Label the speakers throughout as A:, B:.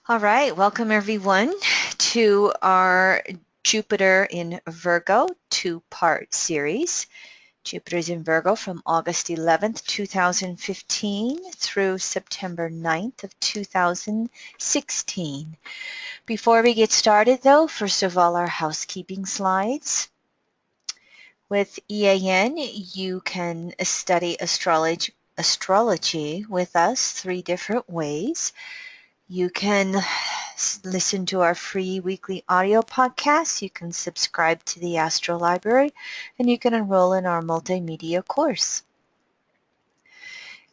A: All right, welcome everyone to our Jupiter in Virgo two-part series. Jupiter's in Virgo from August 11th, 2015 through September 9th of 2016. Before we get started though, first of all, our housekeeping slides. With EAN, you can study astrology with us 3 different ways. You can listen to our free weekly audio podcasts. You can subscribe to the Astro Library, and you can enroll in our multimedia course.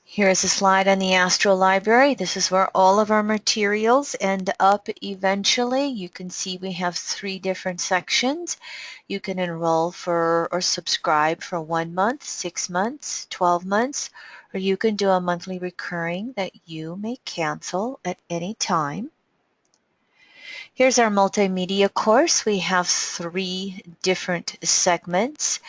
A: Here's a slide on the Astro Library. This is where all of our materials end up eventually. You can see we have 3 different sections. You can enroll for or subscribe for 1 month, 6 months, 12 months, or you can do a monthly recurring that you may cancel at any time. Here's our multimedia course. We have 3 different segments,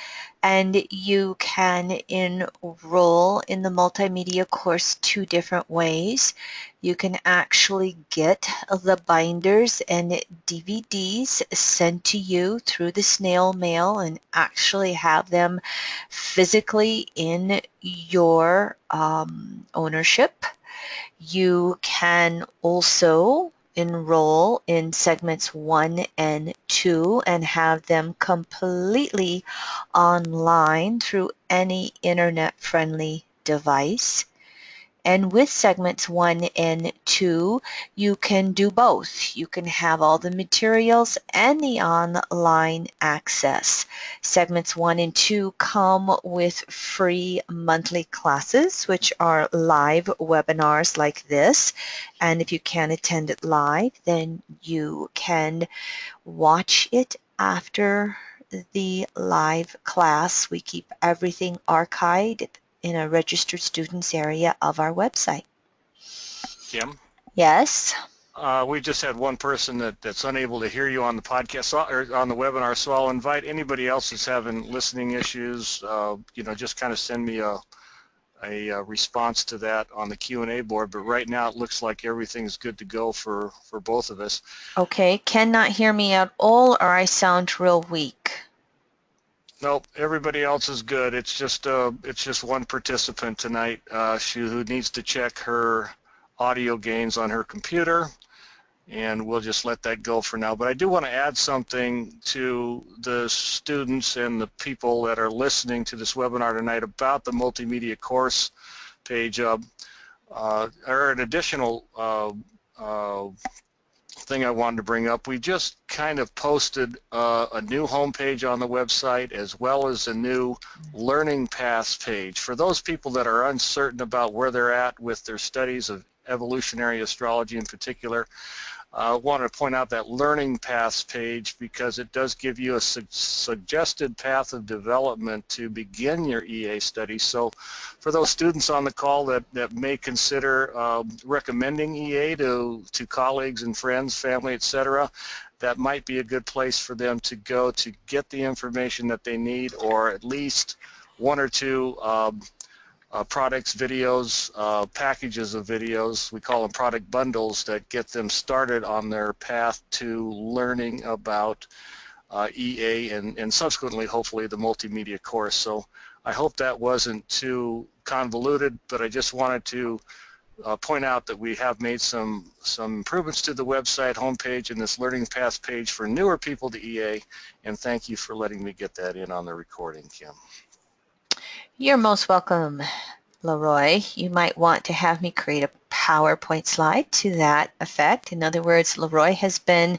A: and you can enroll in the multimedia course 2 different ways. You can actually get the binders and DVDs sent to you through the snail mail and actually have them physically in your ownership. You can also enroll in segments 1 and 2 and have them completely online through any internet-friendly device. And with segments 1 and 2, you can do both. You can have all the materials and the online access. Segments 1 and 2 come with free monthly classes, which are live webinars like this. And if you can't attend it live, then you can watch it after the live class. We keep everything archived in a registered students area of our website.
B: Kim?
A: Yes?
B: We just had one person that's unable to hear you on the podcast or on the webinar, so I'll invite anybody else that's having listening issues, just kind of send me a response to that on the Q&A board, but right now it looks like everything's good to go for both of us.
A: Okay, cannot hear me at all, or I sound real weak.
B: Nope, everybody else is good. It's just one participant tonight who needs to check her audio gains on her computer, and we'll just let that go for now. But I do want to add something to the students and the people that are listening to this webinar tonight about the multimedia course page, or an additional thing I wanted to bring up. We just kind of posted a new homepage on the website, as well as a new learning paths page. For those people that are uncertain about where they're at with their studies of evolutionary astrology in particular, I want to point out that learning paths page because it does give you a suggested path of development to begin your EA study. So for those students on the call that may consider recommending EA to colleagues and friends, family, etc., that might be a good place for them to go to get the information that they need, or at least 1 or 2 products, videos, packages of videos. We call them product bundles that get them started on their path to learning about EA and subsequently, hopefully, the multimedia course. So I hope that wasn't too convoluted, but I just wanted to point out that we have made some improvements to the website homepage and this learning path page for newer people to EA, and thank you for letting me get that in on the recording, Kim.
A: You're most welcome, Leroy. You might want to have me create a PowerPoint slide to that effect. In other words, Leroy has been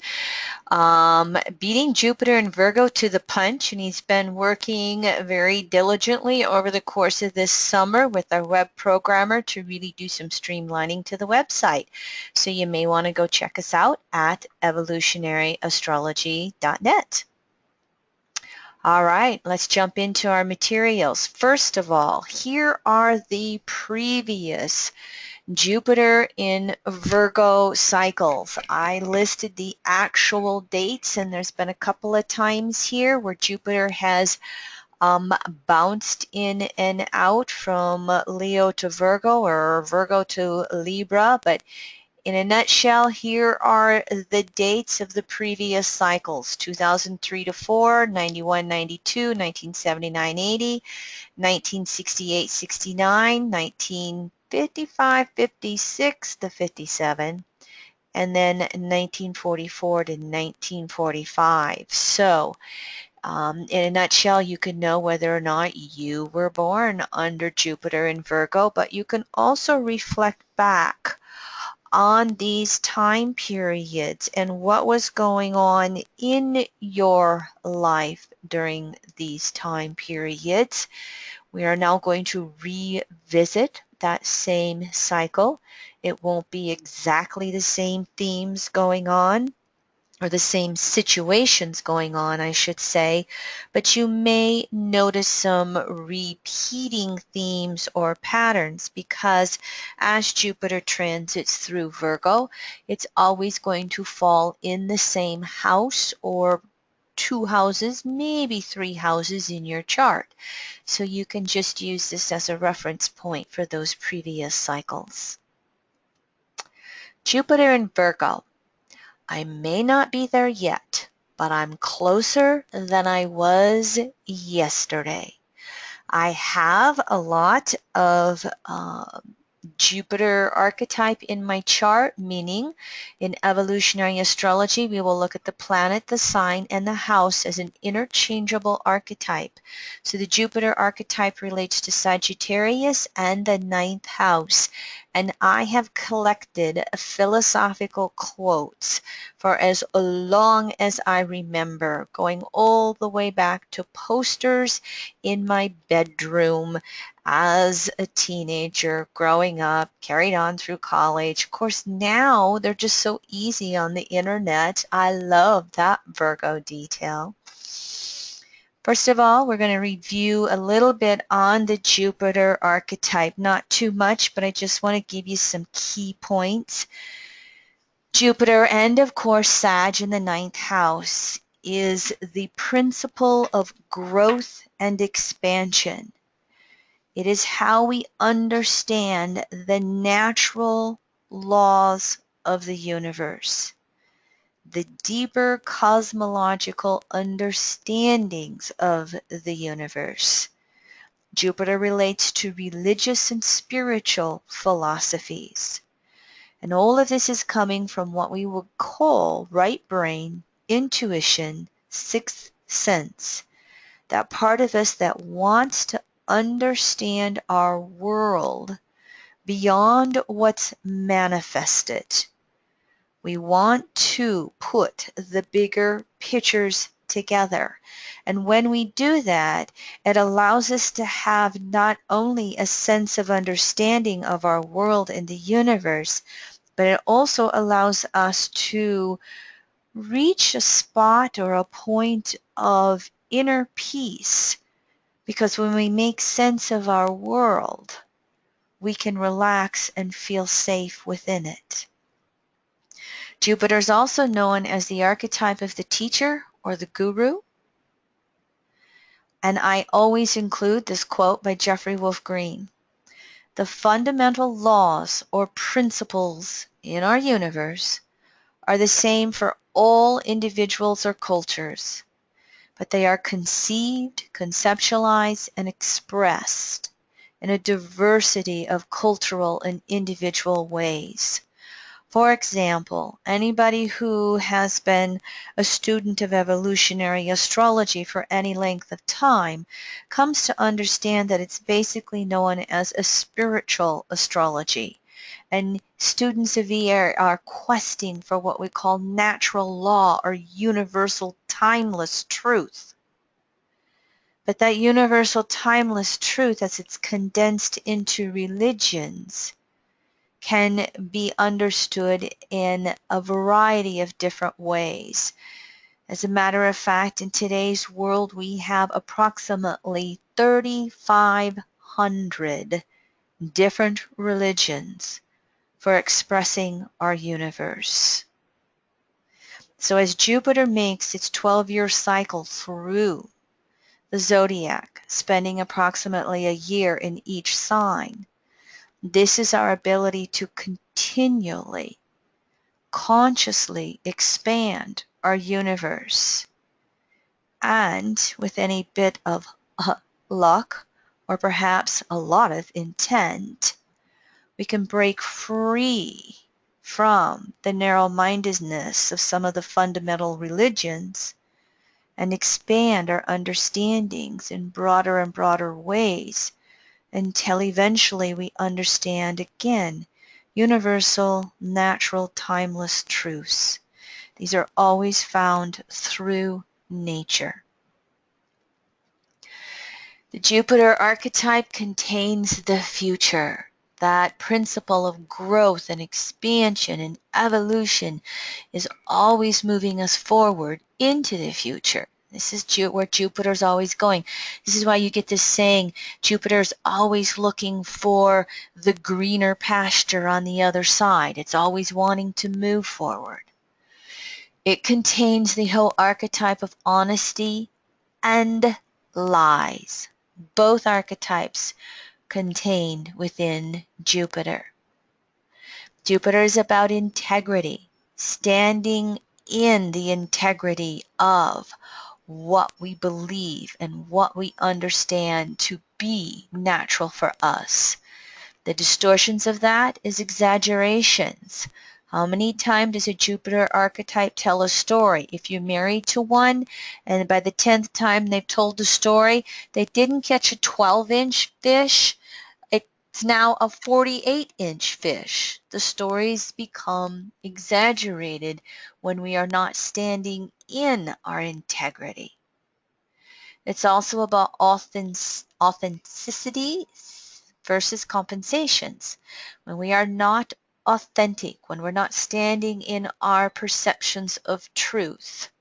A: beating Jupiter and Virgo to the punch, and he's been working very diligently over the course of this summer with our web programmer to really do some streamlining to the website. So you may want to go check us out at evolutionaryastrology.net. All right, let's jump into our materials. First of all, here are the previous Jupiter in Virgo cycles. I listed the actual dates, and there's been a couple of times here where Jupiter has bounced in and out from Leo to Virgo or Virgo to Libra, but in a nutshell, here are the dates of the previous cycles: 2003 to 4, 91, 92, 1979, 80, 1968, 69, 1955, 56 to 57, and then 1944 to 1945. So, in a nutshell, you can know whether or not you were born under Jupiter in Virgo, but you can also reflect back on these time periods and what was going on in your life during these time periods. We are now going to revisit that same cycle. It won't be exactly the same themes going on, or the same situations going on, I should say, but you may notice some repeating themes or patterns because as Jupiter transits through Virgo, it's always going to fall in the same house or 2 houses, maybe 3 houses in your chart. So you can just use this as a reference point for those previous cycles. Jupiter in Virgo. I may not be there yet, but I'm closer than I was yesterday. I have a lot of Jupiter archetype in my chart, meaning in evolutionary astrology, we will look at the planet, the sign, and the house as an interchangeable archetype. So the Jupiter archetype relates to Sagittarius and the 9th house. And I have collected philosophical quotes for as long as I remember, going all the way back to posters in my bedroom as a teenager, growing up, carried on through college. Of course, now they're just so easy on the internet. I love that Virgo detail. First of all, we're going to review a little bit on the Jupiter archetype. Not too much, but I just want to give you some key points. Jupiter and, of course, Sag in the 9th house is the principle of growth and expansion. It is how we understand the natural laws of the universe, the deeper cosmological understandings of the universe. Jupiter relates to religious and spiritual philosophies. And all of this is coming from what we would call right brain, intuition, sixth sense, that part of us that wants to understand our world beyond what's manifested. We want to put the bigger pictures together. And when we do that, it allows us to have not only a sense of understanding of our world and the universe, but it also allows us to reach a spot or a point of inner peace. Because when we make sense of our world, we can relax and feel safe within it. Jupiter is also known as the archetype of the teacher or the guru. And I always include this quote by Jeffrey Wolf Green. The fundamental laws or principles in our universe are the same for all individuals or cultures, but they are conceived, conceptualized, and expressed in a diversity of cultural and individual ways. For example, anybody who has been a student of evolutionary astrology for any length of time comes to understand that it's basically known as a spiritual astrology. And students of ER are questing for what we call natural law or universal timeless truth. But that universal timeless truth, as it's condensed into religions, can be understood in a variety of different ways. As a matter of fact, in today's world, we have approximately 3,500 different religions for expressing our universe. So as Jupiter makes its 12-year cycle through the zodiac, spending approximately a year in each sign, this is our ability to continually consciously expand our universe. And with any bit of luck, or perhaps a lot of intent, we can break free from the narrow-mindedness of some of the fundamental religions and expand our understandings in broader and broader ways until eventually we understand again universal, natural, timeless truths. These are always found through nature. The Jupiter archetype contains the future. That principle of growth and expansion and evolution is always moving us forward into the future. This is where Jupiter's always going. This is why you get this saying, Jupiter's always looking for the greener pasture on the other side. It's always wanting to move forward. It contains the whole archetype of honesty and lies. Both archetypes contained within Jupiter. Jupiter is about integrity, standing in the integrity of what we believe and what we understand to be natural for us. The distortions of that is exaggerations. How many times does a Jupiter archetype tell a story? If you're married to one, and by the 10th time they've told the story, they didn't catch a 12-inch fish, it's now a 48-inch fish. The stories become exaggerated when we are not standing in our integrity. It's also about authenticity versus compensations. When we are not authentic, when we're not standing in our perceptions of truth,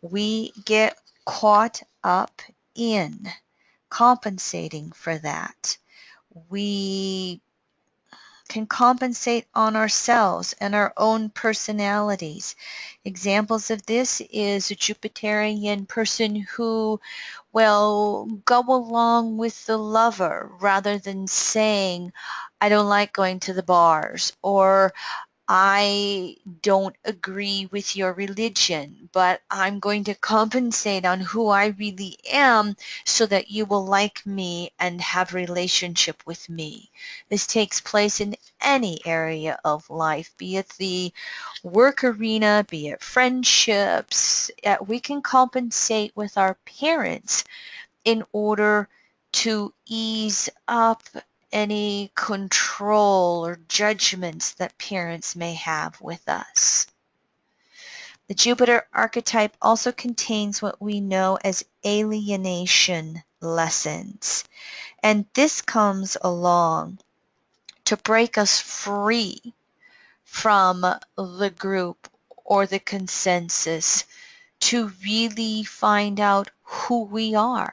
A: we get caught up in compensating for that. We can compensate on ourselves and our own personalities. Examples of this is a Jupiterian person who will go along with the lover rather than saying, I don't like going to the bars, or I don't agree with your religion, but I'm going to compensate on who I really am so that you will like me and have a relationship with me. This takes place in any area of life, be it the work arena, be it friendships. We can compensate with our parents in order to ease up any control or judgments that parents may have with us. The Jupiter archetype also contains what we know as alienation lessons. And this comes along to break us free from the group or the consensus to really find out who we are,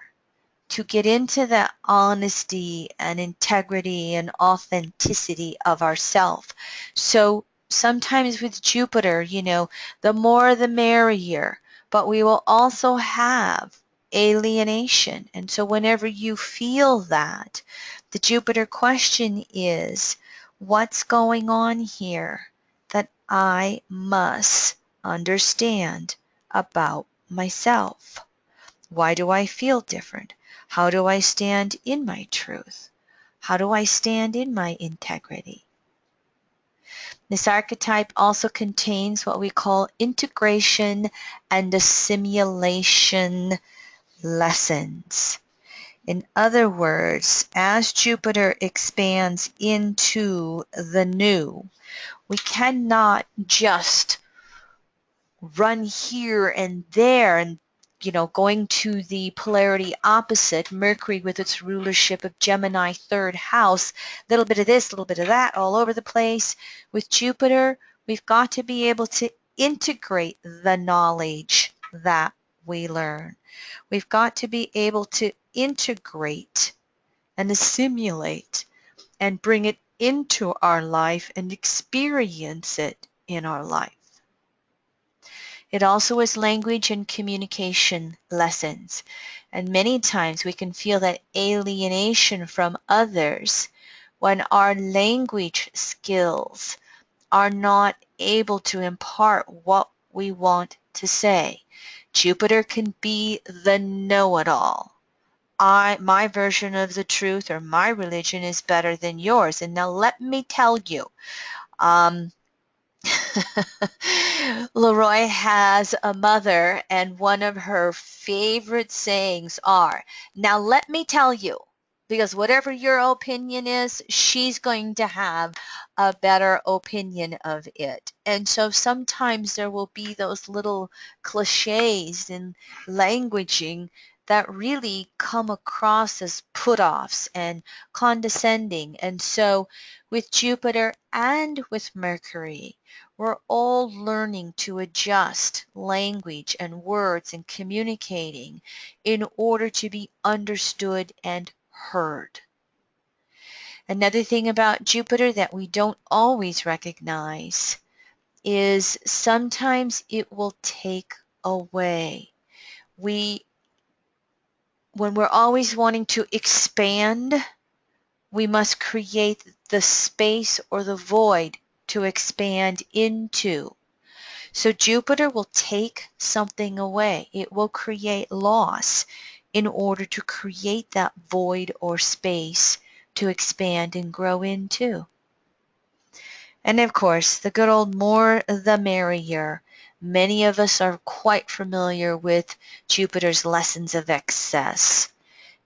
A: to get into that honesty and integrity and authenticity of ourself. So sometimes with Jupiter, the more the merrier, but we will also have alienation. And so whenever you feel that, the Jupiter question is, what's going on here that I must understand about myself? Why do I feel different? How do I stand in my truth? How do I stand in my integrity? This archetype also contains what we call integration and assimilation lessons. In other words, as Jupiter expands into the new, we cannot just run here and there and going to the polarity opposite, Mercury with its rulership of Gemini, third house, a little bit of this, a little bit of that, all over the place. With Jupiter, we've got to be able to integrate the knowledge that we learn. We've got to be able to integrate and assimilate and bring it into our life and experience it in our life. It also is language and communication lessons. And many times we can feel that alienation from others when our language skills are not able to impart what we want to say. Jupiter can be the know-it-all. My version of the truth or my religion is better than yours. And now let me tell you, Leroy has a mother, and one of her favorite sayings are, now let me tell you, because whatever your opinion is, she's going to have a better opinion of it. And so sometimes there will be those little cliches in languaging that really come across as put-offs and condescending. And so with Jupiter and with Mercury, we're all learning to adjust language and words and communicating in order to be understood and heard. Another thing about Jupiter that we don't always recognize is sometimes it will take away. When we're always wanting to expand, we must create the space or the void to expand into. So Jupiter will take something away. It will create loss in order to create that void or space to expand and grow into. And of course, the good old more the merrier. Many of us are quite familiar with Jupiter's lessons of excess.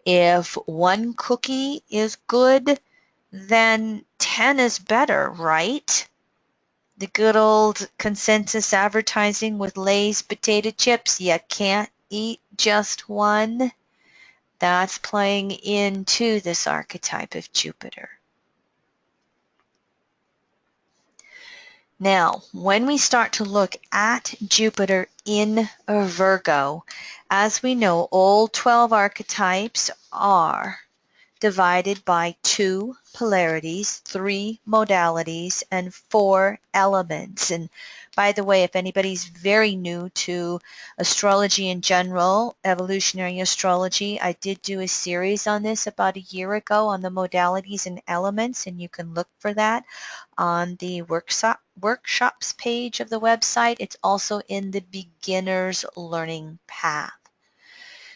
A: If one cookie is good, then 10 is better, right? The good old consensus advertising with Lay's potato chips, you can't eat just one. That's playing into this archetype of Jupiter. Now, when we start to look at Jupiter in Virgo, as we know, all 12 archetypes are divided by 2 polarities, 3 modalities, and 4 elements. And by the way, if anybody's very new to astrology in general, evolutionary astrology, I did do a series on this about a year ago on the modalities and elements, and you can look for that on the workshops page of the website. It's also in the beginner's learning path.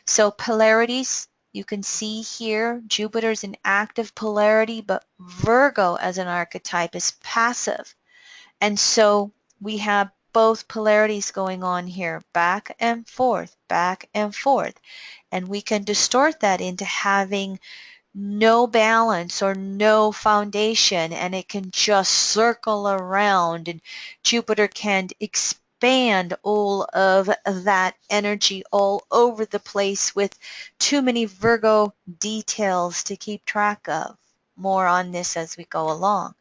A: So polarities, you can see here, Jupiter's in active polarity, but Virgo as an archetype is passive. And so we have both polarities going on here, back and forth, back and forth. And we can distort that into having no balance or no foundation, and it can just circle around, and Jupiter can expand all of that energy all over the place with too many Virgo details to keep track of. More on this as we go along.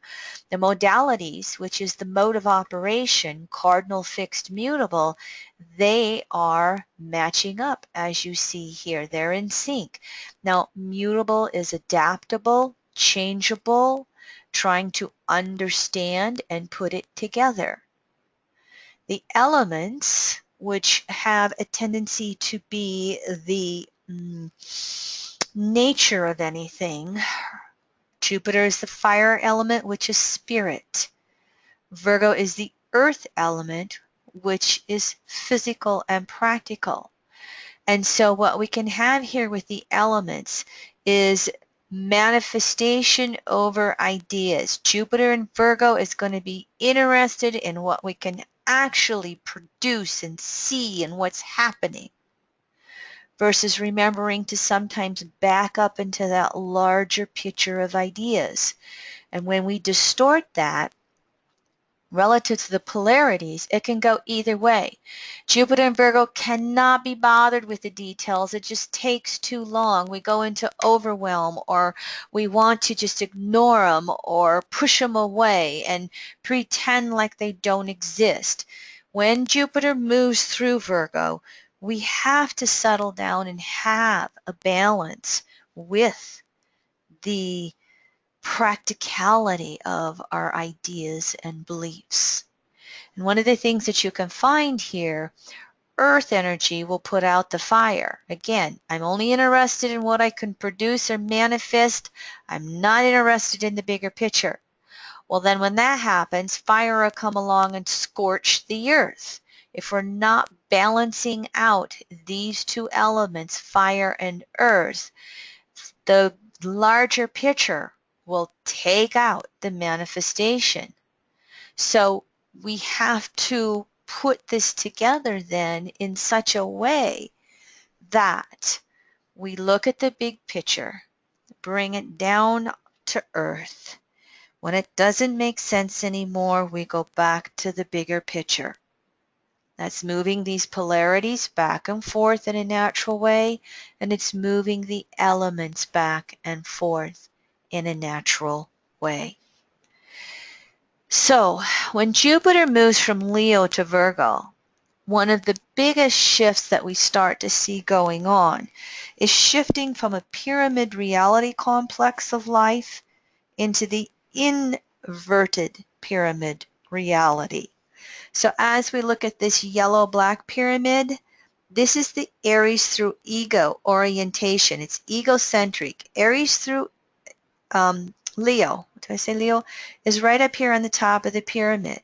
A: The modalities, which is the mode of operation, cardinal, fixed, mutable, they are matching up as you see here. They're in sync. Now, mutable is adaptable, changeable, trying to understand and put it together. The elements, which have a tendency to be the nature of anything, Jupiter is the fire element, which is spirit. Virgo is the earth element, which is physical and practical. And so what we can have here with the elements is manifestation over ideas. Jupiter in Virgo is going to be interested in what we can actually produce and see and what's happening, versus remembering to sometimes back up into that larger picture of ideas. And when we distort that relative to the polarities, it can go either way. Jupiter and Virgo cannot be bothered with the details. It just takes too long. We go into overwhelm, or we want to just ignore them or push them away and pretend like they don't exist. When Jupiter moves through Virgo, we have to settle down and have a balance with the practicality of our ideas and beliefs. And one of the things that you can find here, earth energy will put out the fire. Again, I'm only interested in what I can produce or manifest. I'm not interested in the bigger picture. Well, then when that happens, fire will come along and scorch the earth. If we're not balancing out these two elements, fire and earth, the larger picture will take out the manifestation. So we have to put this together then in such a way that we look at the big picture, bring it down to earth. When it doesn't make sense anymore, we go back to the bigger picture. That's moving these polarities back and forth in a natural way, and it's moving the elements back and forth in a natural way. So, when Jupiter moves from Leo to Virgo, one of the biggest shifts that we start to see going on is shifting from a pyramid reality complex of life into the inverted pyramid reality. So as we look at this yellow-black pyramid, this is the Aries through ego orientation. It's egocentric. Aries through Leo, did I say Leo, is right up here on the top of the pyramid.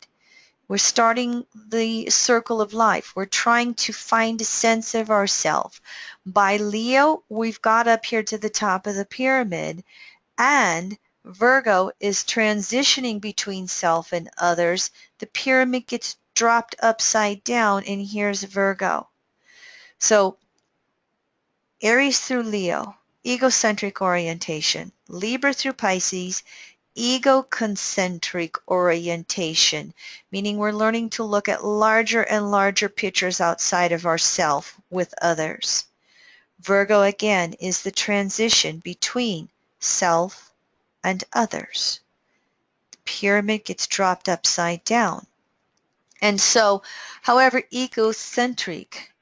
A: We're starting the circle of life. We're trying to find a sense of ourselves. By Leo, we've got up here to the top of the pyramid, and Virgo is transitioning between self and others. The pyramid gets dropped upside down, and here's Virgo. So Aries through Leo, egocentric orientation. Libra through Pisces, egocentric orientation, meaning we're learning to look at larger and larger pictures outside of ourselves with others. Virgo, again, is the transition between self and others. The pyramid gets dropped upside down. And so, however egocentric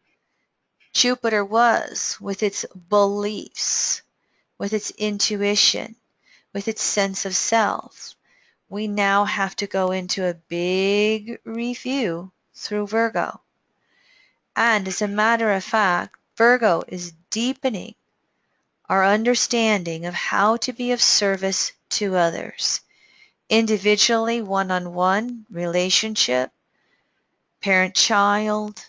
A: Jupiter was with its beliefs, with its intuition, with its sense of self, we now have to go into a big review through Virgo. And as a matter of fact, Virgo is deepening our understanding of how to be of service to others. Individually, one-on-one, relationship, parent-child,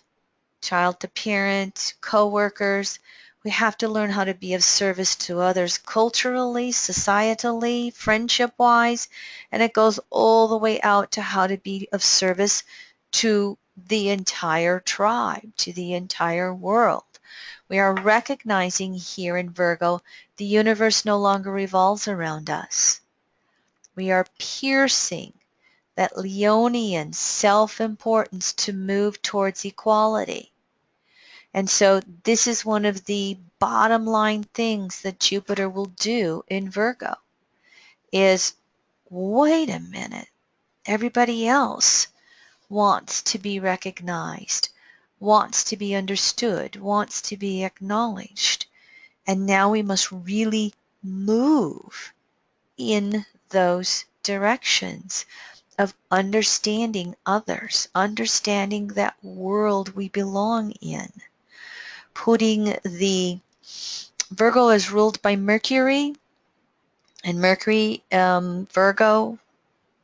A: child to parent, co-workers. We have to learn how to be of service to others culturally, societally, friendship-wise, and it goes all the way out to how to be of service to the entire tribe, to the entire world. We are recognizing here in Virgo, the universe no longer revolves around us. We are piercing that Leonian self-importance to move towards equality. And so this is one of the bottom line things that Jupiter will do in Virgo is, wait a minute, everybody else wants to be recognized, wants to be understood, wants to be acknowledged. And now we must really move in those directions of understanding others, understanding that world we belong in. Putting the Virgo is ruled by Mercury, and Mercury, Virgo,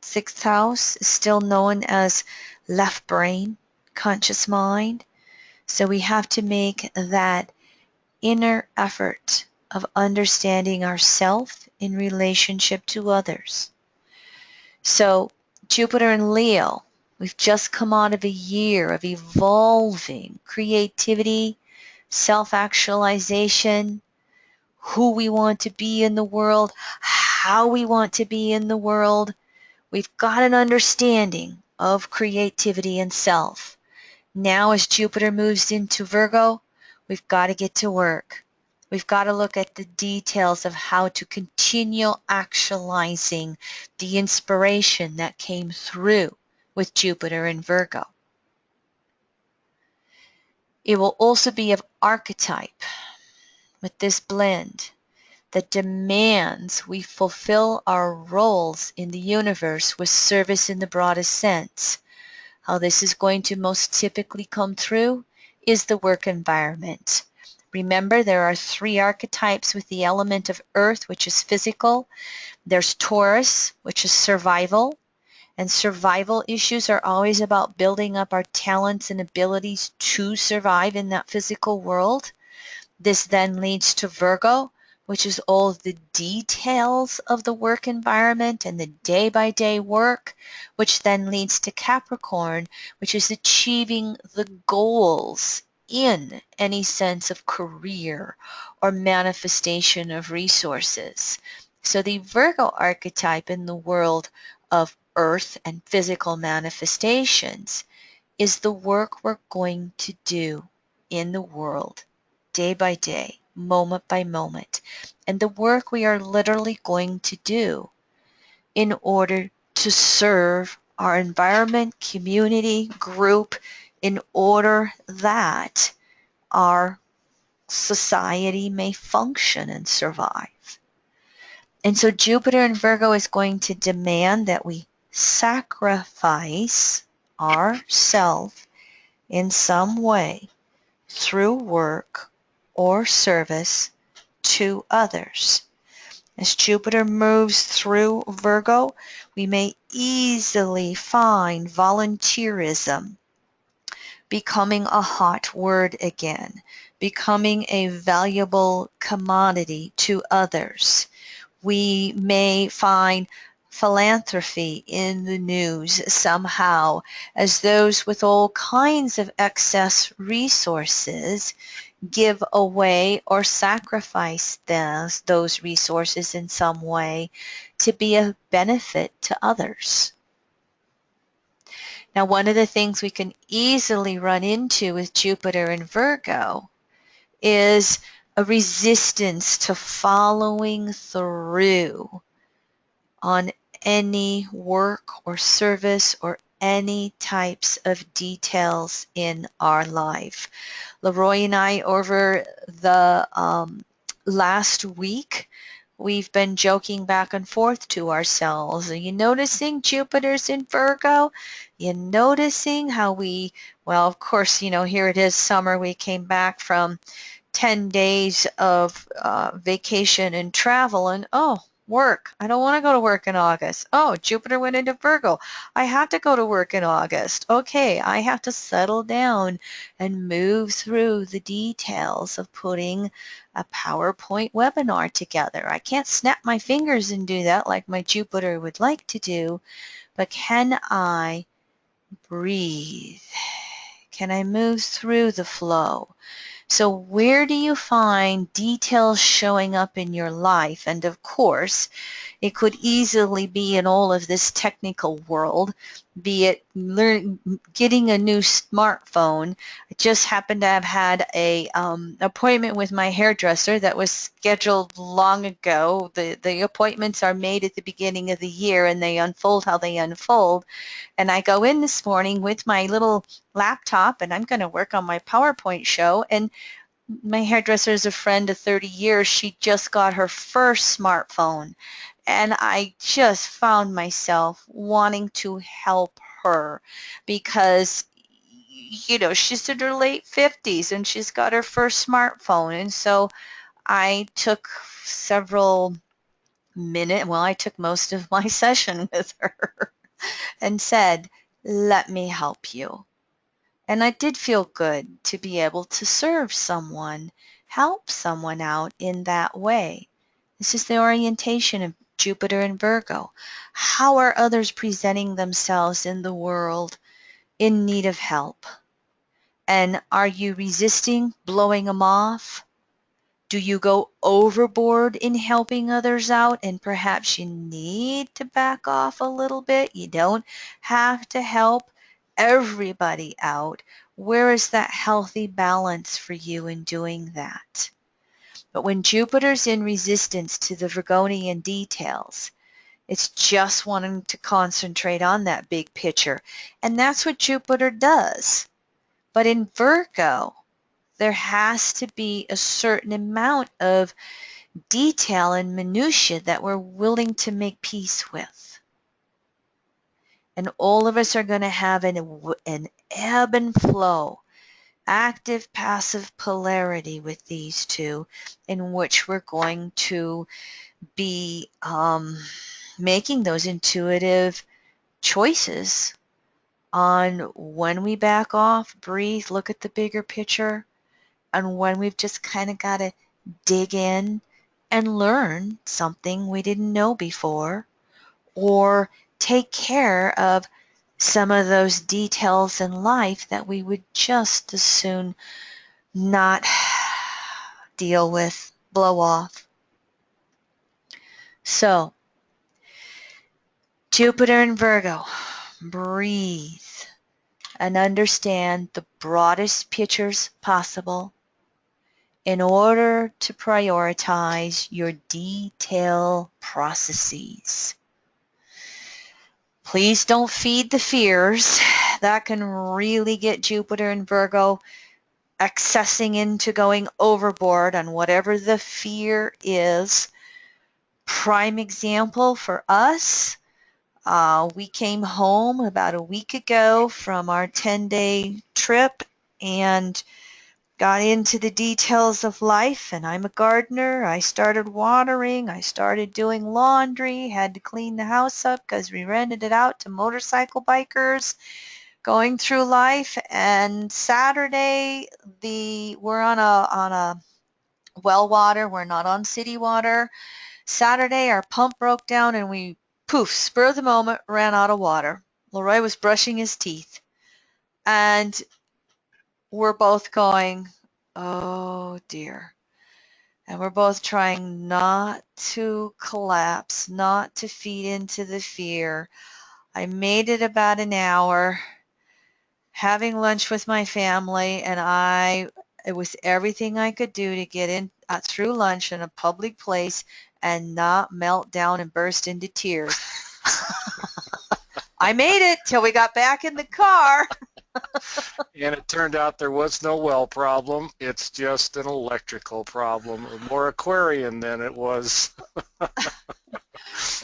A: 6th house, is still known as left brain, conscious mind. So we have to make that inner effort of understanding ourselves in relationship to others. So Jupiter in Leo, we've just come out of a year of evolving creativity, self-actualization, who we want to be in the world, how we want to be in the world. We've got an understanding of creativity and self. Now as Jupiter moves into Virgo, we've got to get to work. We've got to look at the details of how to continue actualizing the inspiration that came through with Jupiter in Virgo. It will also be of archetype with this blend that demands we fulfill our roles in the universe with service in the broadest sense. How this is going to most typically come through is the work environment. Remember, there are 3 archetypes with the element of earth, which is physical. There's Taurus, which is survival. And survival issues are always about building up our talents and abilities to survive in that physical world. This then leads to Virgo, which is all of the details of the work environment and the day-by-day work, which then leads to Capricorn, which is achieving the goals in any sense of career or manifestation of resources. So the Virgo archetype in the world of earth and physical manifestations is the work we're going to do in the world day by day, moment by moment, and the work we are literally going to do in order to serve our environment, community, group, in order that our society may function and survive. And so Jupiter in Virgo is going to demand that we sacrifice ourselves in some way through work or service to others. As Jupiter moves through Virgo, we may easily find volunteerism becoming a hot word again, becoming a valuable commodity to others. We may find philanthropy in the news somehow, as those with all kinds of excess resources give away or sacrifice those resources in some way to be a benefit to others. Now, one of the things we can easily run into with Jupiter in Virgo is a resistance to following through on any work or service or any types of details in our life. Leroy and I, over the last week, we've been joking back and forth to ourselves. Are you noticing Jupiter's in Virgo? You noticing how well, of course, here it is summer. We came back from 10 days of vacation and travel, and work. I don't want to go to work in August. Oh, Jupiter went into Virgo. I have to go to work in August. Okay, I have to settle down and move through the details of putting a PowerPoint webinar together. I can't snap my fingers and do that like my Jupiter would like to do, but can I breathe? Can I move through the flow? So where do you find details showing up in your life? And of course, it could easily be in all of this technical world, be it getting a new smartphone. I just happened to have had a appointment with my hairdresser that was scheduled long ago. The appointments are made at the beginning of the year, and they unfold how they unfold. And I go in this morning with my little laptop, and I'm going to work on my PowerPoint show. And my hairdresser is a friend of 30 years. She just got her first smartphone. And I just found myself wanting to help her because, she's in her late 50s and she's got her first smartphone. And so I took several minutes, I took most of my session with her and said, let me help you. And I did feel good to be able to serve someone, help someone out in that way. This is the orientation of Jupiter and Virgo. How are others presenting themselves in the world in need of help? And are you resisting blowing them off? Do you go overboard in helping others out and perhaps you need to back off a little bit? You don't have to help everybody out. Where is that healthy balance for you in doing that? But when Jupiter's in resistance to the Virgonian details, it's just wanting to concentrate on that big picture. And that's what Jupiter does. But in Virgo, there has to be a certain amount of detail and minutia that we're willing to make peace with. And all of us are going to have an ebb and flow active passive polarity with these two, in which we're going to be making those intuitive choices on when we back off, breathe, look at the bigger picture, and when we've just kind of got to dig in and learn something we didn't know before, or take care of some of those details in life that we would just as soon not deal with, blow off. So, Jupiter in Virgo, breathe and understand the broadest pictures possible in order to prioritize your detail processes. Please don't feed the fears. That can really get Jupiter in Virgo accessing into going overboard on whatever the fear is. Prime example for us, we came home about a week ago from our 10-day trip and got into the details of life, and I'm a gardener. I started watering, I started doing laundry, had to clean the house up because we rented it out to motorcycle bikers, going through life. And Saturday, we're on a well water, we're not on city water. Saturday, our pump broke down and we, poof, spur of the moment, ran out of water. Leroy was brushing his teeth, and we're both going, oh dear. And we're both trying not to collapse, not to feed into the fear. I made it about an hour, having lunch with my family, and it was everything I could do to get in through lunch in a public place and not melt down and burst into tears. I made it till we got back in the car.
B: And it turned out there was no well problem. It's just an electrical problem, more Aquarian than it was.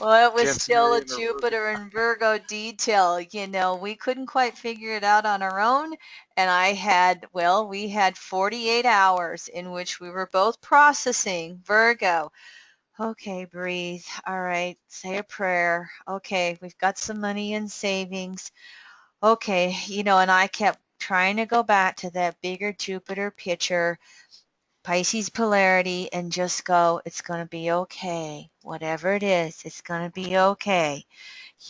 A: Well, it was still a
B: Cancerian or
A: Jupiter and Virgo detail. We couldn't quite figure it out on our own. And we had 48 hours in which we were both processing Virgo. Okay, breathe. All right, say a prayer. Okay, we've got some money in savings. Okay, and I kept trying to go back to that bigger Jupiter picture, Pisces polarity, and just go, it's going to be okay. Whatever it is, it's going to be okay.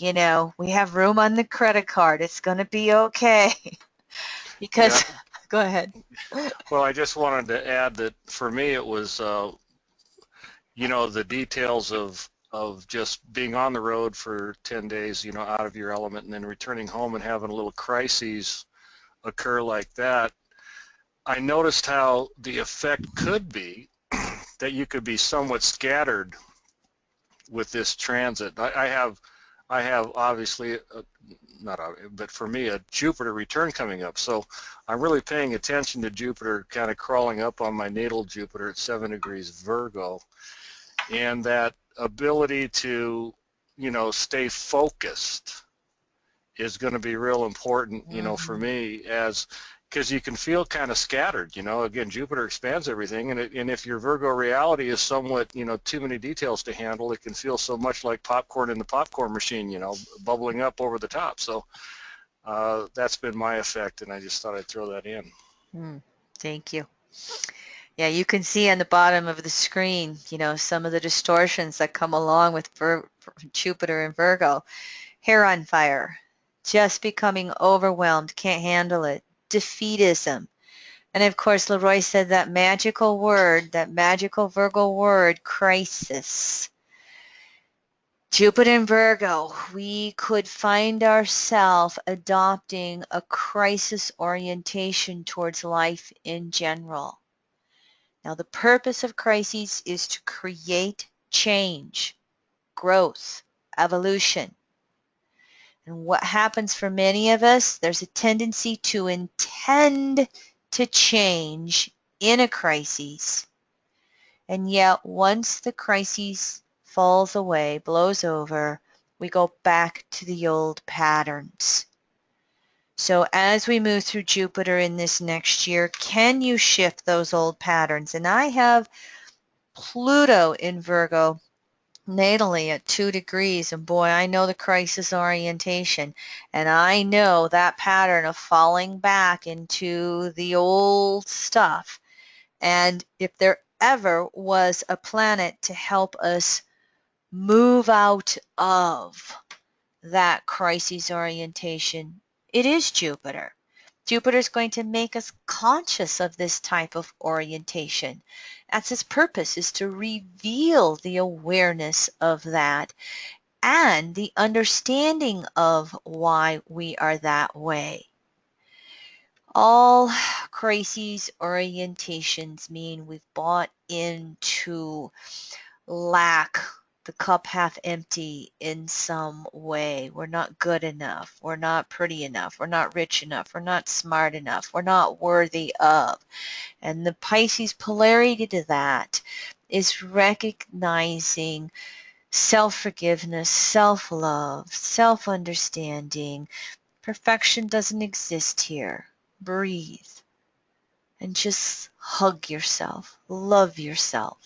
A: We have room on the credit card. It's going to be okay. Because,
B: Yeah.
A: go ahead.
B: Well, I just wanted to add that for me it was, the details of just being on the road for 10 days, out of your element, and then returning home and having a little crises occur like that. I noticed how the effect could be that you could be somewhat scattered with this transit. I have obviously, but for me, a Jupiter return coming up. So I'm really paying attention to Jupiter kind of crawling up on my natal Jupiter at 7 degrees Virgo. And that ability to, stay focused is going to be real important, for me, because you can feel kind of scattered, again, Jupiter expands everything, and if your Virgo reality is somewhat, too many details to handle, it can feel so much like popcorn in the popcorn machine, bubbling up over the top. So that's been my effect, and I just thought I'd throw that in.
A: Thank you. Yeah, you can see on the bottom of the screen, some of the distortions that come along with Jupiter and Virgo. Hair on fire, just becoming overwhelmed, can't handle it, defeatism. And of course, Leroy said that magical word, that magical Virgo word, crisis. Jupiter and Virgo, we could find ourselves adopting a crisis orientation towards life in general. Now, the purpose of crises is to create change, growth, evolution. And what happens for many of us, there's a tendency to intend to change in a crisis. And yet, once the crisis falls away, blows over, we go back to the old patterns. So as we move through Jupiter in this next year, can you shift those old patterns? And I have Pluto in Virgo natally at 2 degrees, and boy, I know the crisis orientation, and I know that pattern of falling back into the old stuff. And if there ever was a planet to help us move out of that crisis orientation, it is Jupiter. Jupiter is going to make us conscious of this type of orientation. That's its purpose, is to reveal the awareness of that and the understanding of why we are that way. All crises orientations mean we've bought into lack, the cup half empty in some way. We're not good enough. We're not pretty enough. We're not rich enough. We're not smart enough. We're not worthy of. And the Pisces polarity to that is recognizing self-forgiveness, self-love, self-understanding. Perfection doesn't exist here. Breathe and just hug yourself. Love yourself.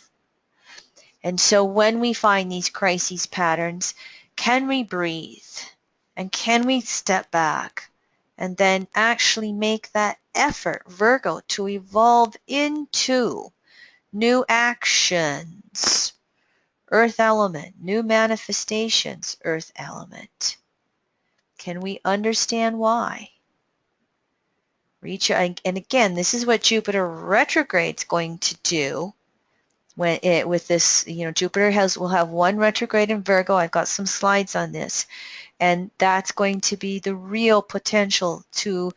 A: And so when we find these crises patterns, can we breathe? And can we step back and then actually make that effort, Virgo, to evolve into new actions, earth element, new manifestations, earth element? Can we understand why? And again, this is what Jupiter retrograde is going to do. With this, Jupiter will have one retrograde in Virgo. I've got some slides on this, and that's going to be the real potential to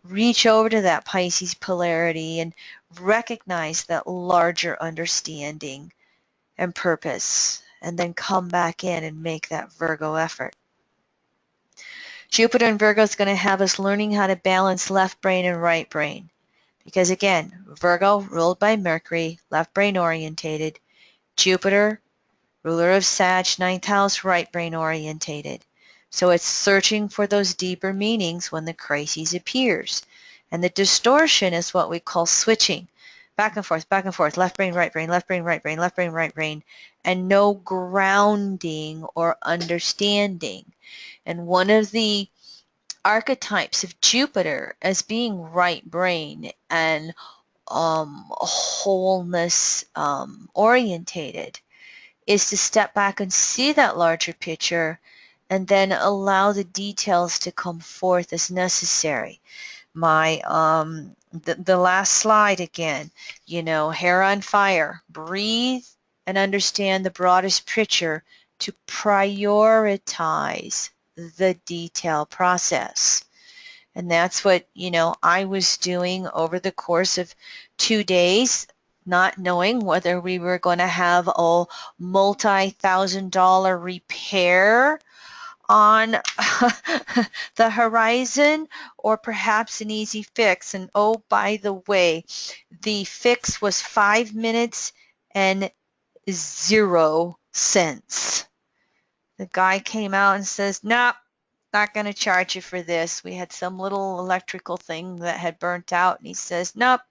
A: reach over to that Pisces polarity and recognize that larger understanding and purpose, and then come back in and make that Virgo effort. Jupiter in Virgo is going to have us learning how to balance left brain and right brain. Because again, Virgo ruled by Mercury, left brain orientated. Jupiter, ruler of Sag, ninth house, right brain orientated. So it's searching for those deeper meanings when the crisis appears. And the distortion is what we call switching. Back and forth, left brain, right brain, left brain, right brain, left brain, right brain, and no grounding or understanding. And one of the archetypes of Jupiter as being right brain and wholeness orientated is to step back and see that larger picture and then allow the details to come forth as necessary. My the last slide again, hair on fire, breathe and understand the broadest picture to prioritize the detail process. And that's what, I was doing over the course of 2 days, not knowing whether we were going to have a multi-thousand-dollar repair on the horizon or perhaps an easy fix. And oh, by the way, the fix was 5 minutes and 0 cents. The guy came out and says, "Nope, not going to charge you for this. We had some little electrical thing that had burnt out." And he says, "Nope."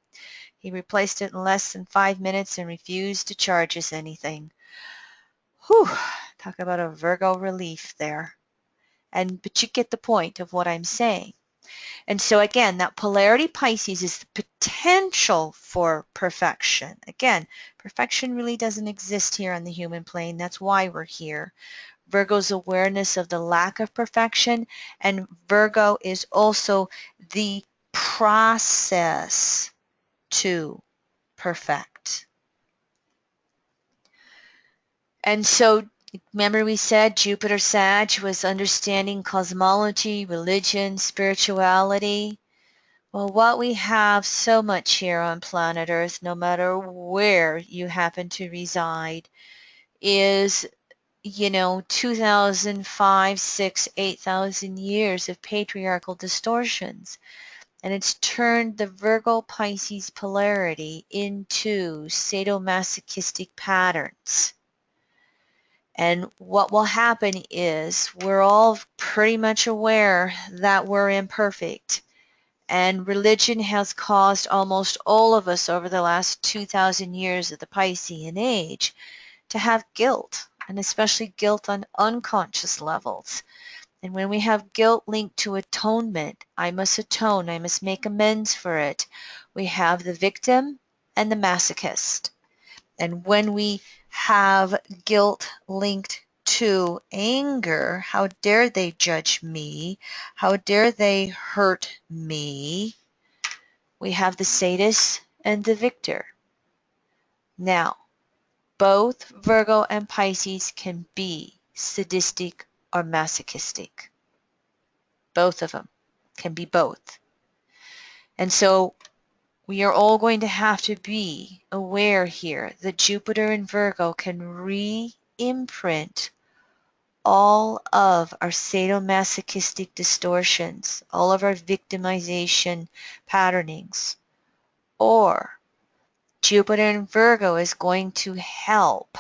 A: He replaced it in less than 5 minutes and refused to charge us anything. Whew, talk about a Virgo relief there. But you get the point of what I'm saying. And so again, that polarity Pisces is the potential for perfection. Again, perfection really doesn't exist here on the human plane. That's why we're here. Virgo's awareness of the lack of perfection, and Virgo is also the process to perfect. And so remember we said Jupiter Sag was understanding cosmology, religion, spirituality. Well, what we have so much here on planet Earth, no matter where you happen to reside, is 2005, 6, 8,000 years of patriarchal distortions. And it's turned the Virgo Pisces polarity into sadomasochistic patterns. And what will happen is we're all pretty much aware that we're imperfect. And religion has caused almost all of us over the last 2,000 years of the Piscean age to have guilt, and especially guilt on unconscious levels. And when we have guilt linked to atonement, I must atone, I must make amends for it, we have the victim and the masochist. And when we have guilt linked to anger, how dare they judge me? How dare they hurt me? We have the sadist and the victor. Now, both Virgo and Pisces can be sadistic or masochistic. Both of them can be both. And so we are all going to have to be aware here that Jupiter in Virgo can re-imprint all of our sadomasochistic distortions, all of our victimization patternings, or Jupiter in Virgo is going to help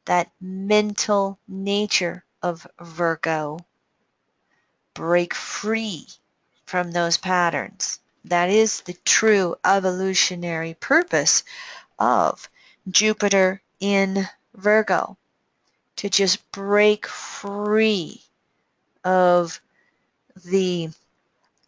A: that mental nature of Virgo break free from those patterns. That is the true evolutionary purpose of Jupiter in Virgo, to just break free of the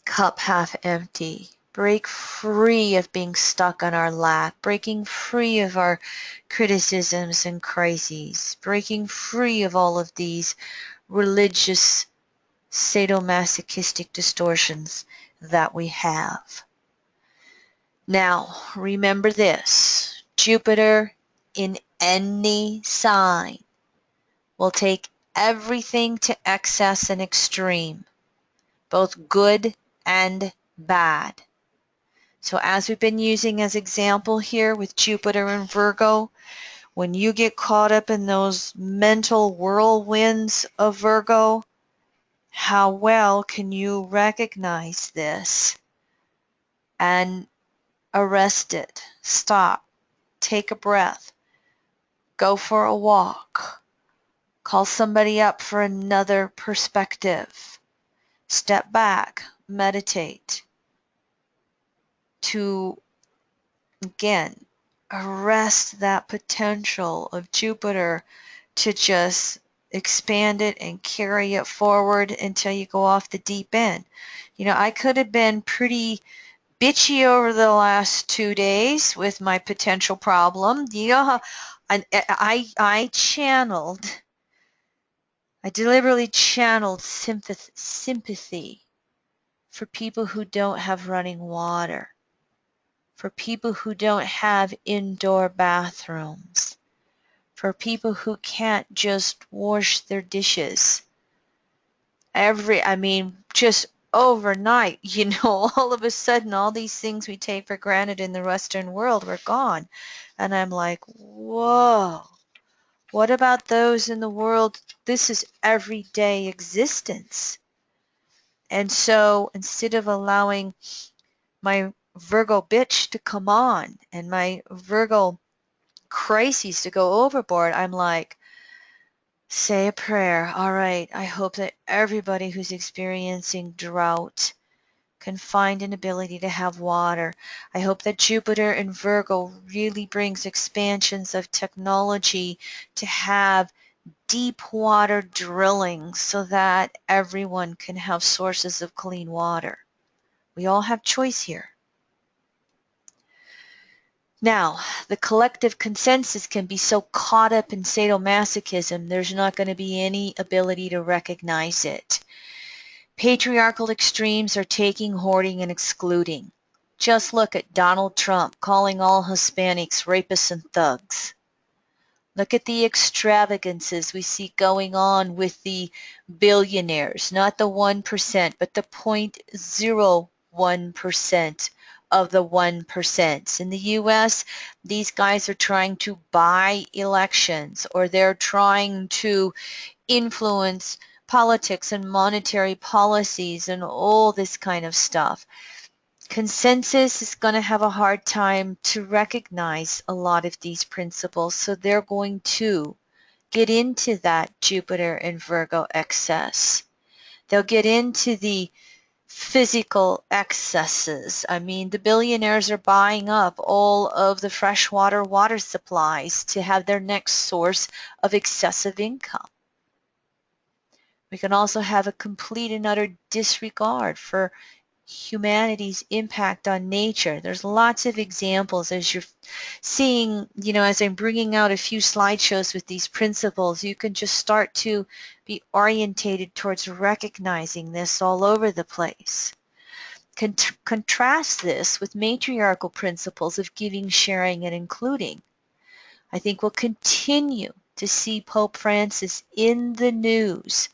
A: cup half empty, break free of being stuck on our lap, breaking free of our criticisms and crises, breaking free of all of these religious sadomasochistic distortions that we have. Now, remember this, Jupiter in any sign will take everything to excess and extreme, both good and bad. So as we've been using as example here with Jupiter and Virgo, when you get caught up in those mental whirlwinds of Virgo, how well can you recognize this and arrest it, stop, take a breath, go for a walk, call somebody up for another perspective, step back, meditate, to, again, arrest that potential of Jupiter to just expand it and carry it forward until you go off the deep end. You know, I could have been pretty bitchy over the last 2 days with my potential problem. You know how I deliberately channeled sympathy for people who don't have running water, for people who don't have indoor bathrooms, for people who can't just wash their dishes. Just overnight, all of a sudden, all these things we take for granted in the Western world were gone. And I'm like, whoa, what about those in the world? This is everyday existence. And so instead of allowing my Virgo bitch to come on and my Virgo crises to go overboard, I'm like, say a prayer. All right, I hope that everybody who's experiencing drought can find an ability to have water. I hope that Jupiter in Virgo really brings expansions of technology to have deep water drilling so that everyone can have sources of clean water. We all have choice here. Now, the collective consensus can be so caught up in sadomasochism, there's not going to be any ability to recognize it. Patriarchal extremes are taking, hoarding, and excluding. Just look at Donald Trump calling all Hispanics rapists and thugs. Look at the extravagances we see going on with the billionaires, not the 1%, but the 0.01% of the 1%. In the US, these guys are trying to buy elections, or they're trying to influence politics and monetary policies and all this kind of stuff. Consensus is going to have a hard time to recognize a lot of these principles, so they're going to get into that Jupiter and Virgo excess. They'll get into the physical excesses. I mean, the billionaires are buying up all of the freshwater water supplies to have their next source of excessive income. We can also have a complete and utter disregard for humanity's impact on nature. There's lots of examples as you're seeing, as I'm bringing out a few slideshows with these principles, you can just start to be orientated towards recognizing this all over the place. Contrast this with matriarchal principles of giving, sharing, and including. I think we'll continue to see Pope Francis in the news,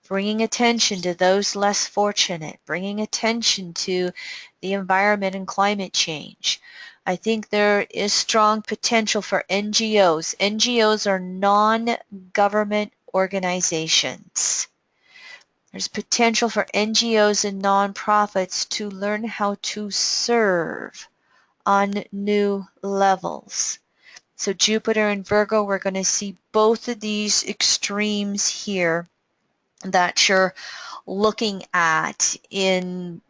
A: bringing attention to those less fortunate, bringing attention to the environment and climate change. I think there is strong potential for NGOs. NGOs are non-government organizations. There's potential for NGOs and nonprofits to learn how to serve on new levels. So Jupiter and Virgo, we're going to see both of these extremes here that you're looking at in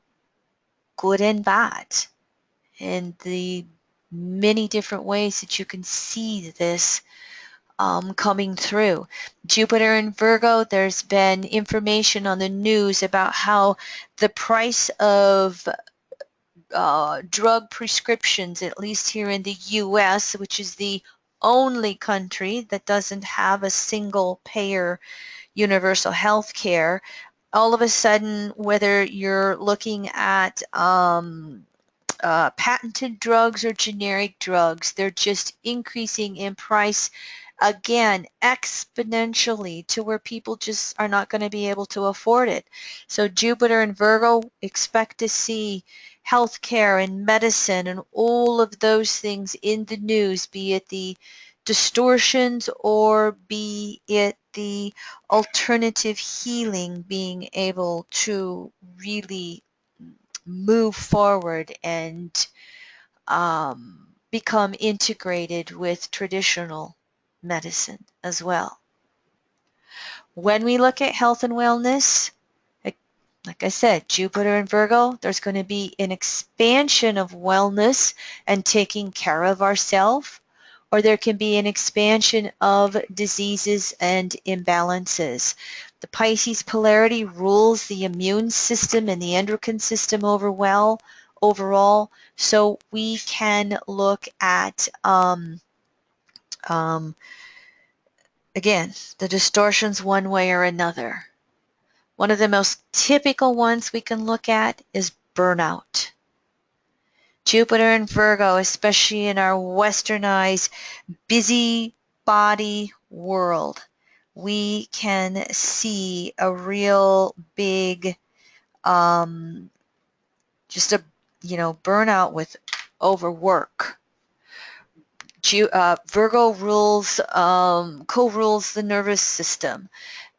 A: good and bad, and the many different ways that you can see this coming through. Jupiter and Virgo, there's been information on the news about how the price of drug prescriptions, at least here in the US, which is the only country that doesn't have a single payer universal health care, all of a sudden, whether you're looking at patented drugs or generic drugs, they're just increasing in price again exponentially to where people just are not going to be able to afford it. So Jupiter and Virgo, expect to see healthcare and medicine and all of those things in the news, be it the distortions or be it the alternative healing, being able to really move forward and become integrated with traditional medicine as well. When we look at health and wellness, like I said, Jupiter and Virgo, there's going to be an expansion of wellness and taking care of ourselves, or there can be an expansion of diseases and imbalances. The Pisces polarity rules the immune system and the endocrine system overall, so we can look at again, the distortions one way or another. One of the most typical ones we can look at is burnout. Jupiter and Virgo, especially in our westernized, busy body world, we can see a real big, just a, burnout with overwork. Virgo rules, co-rules the nervous system.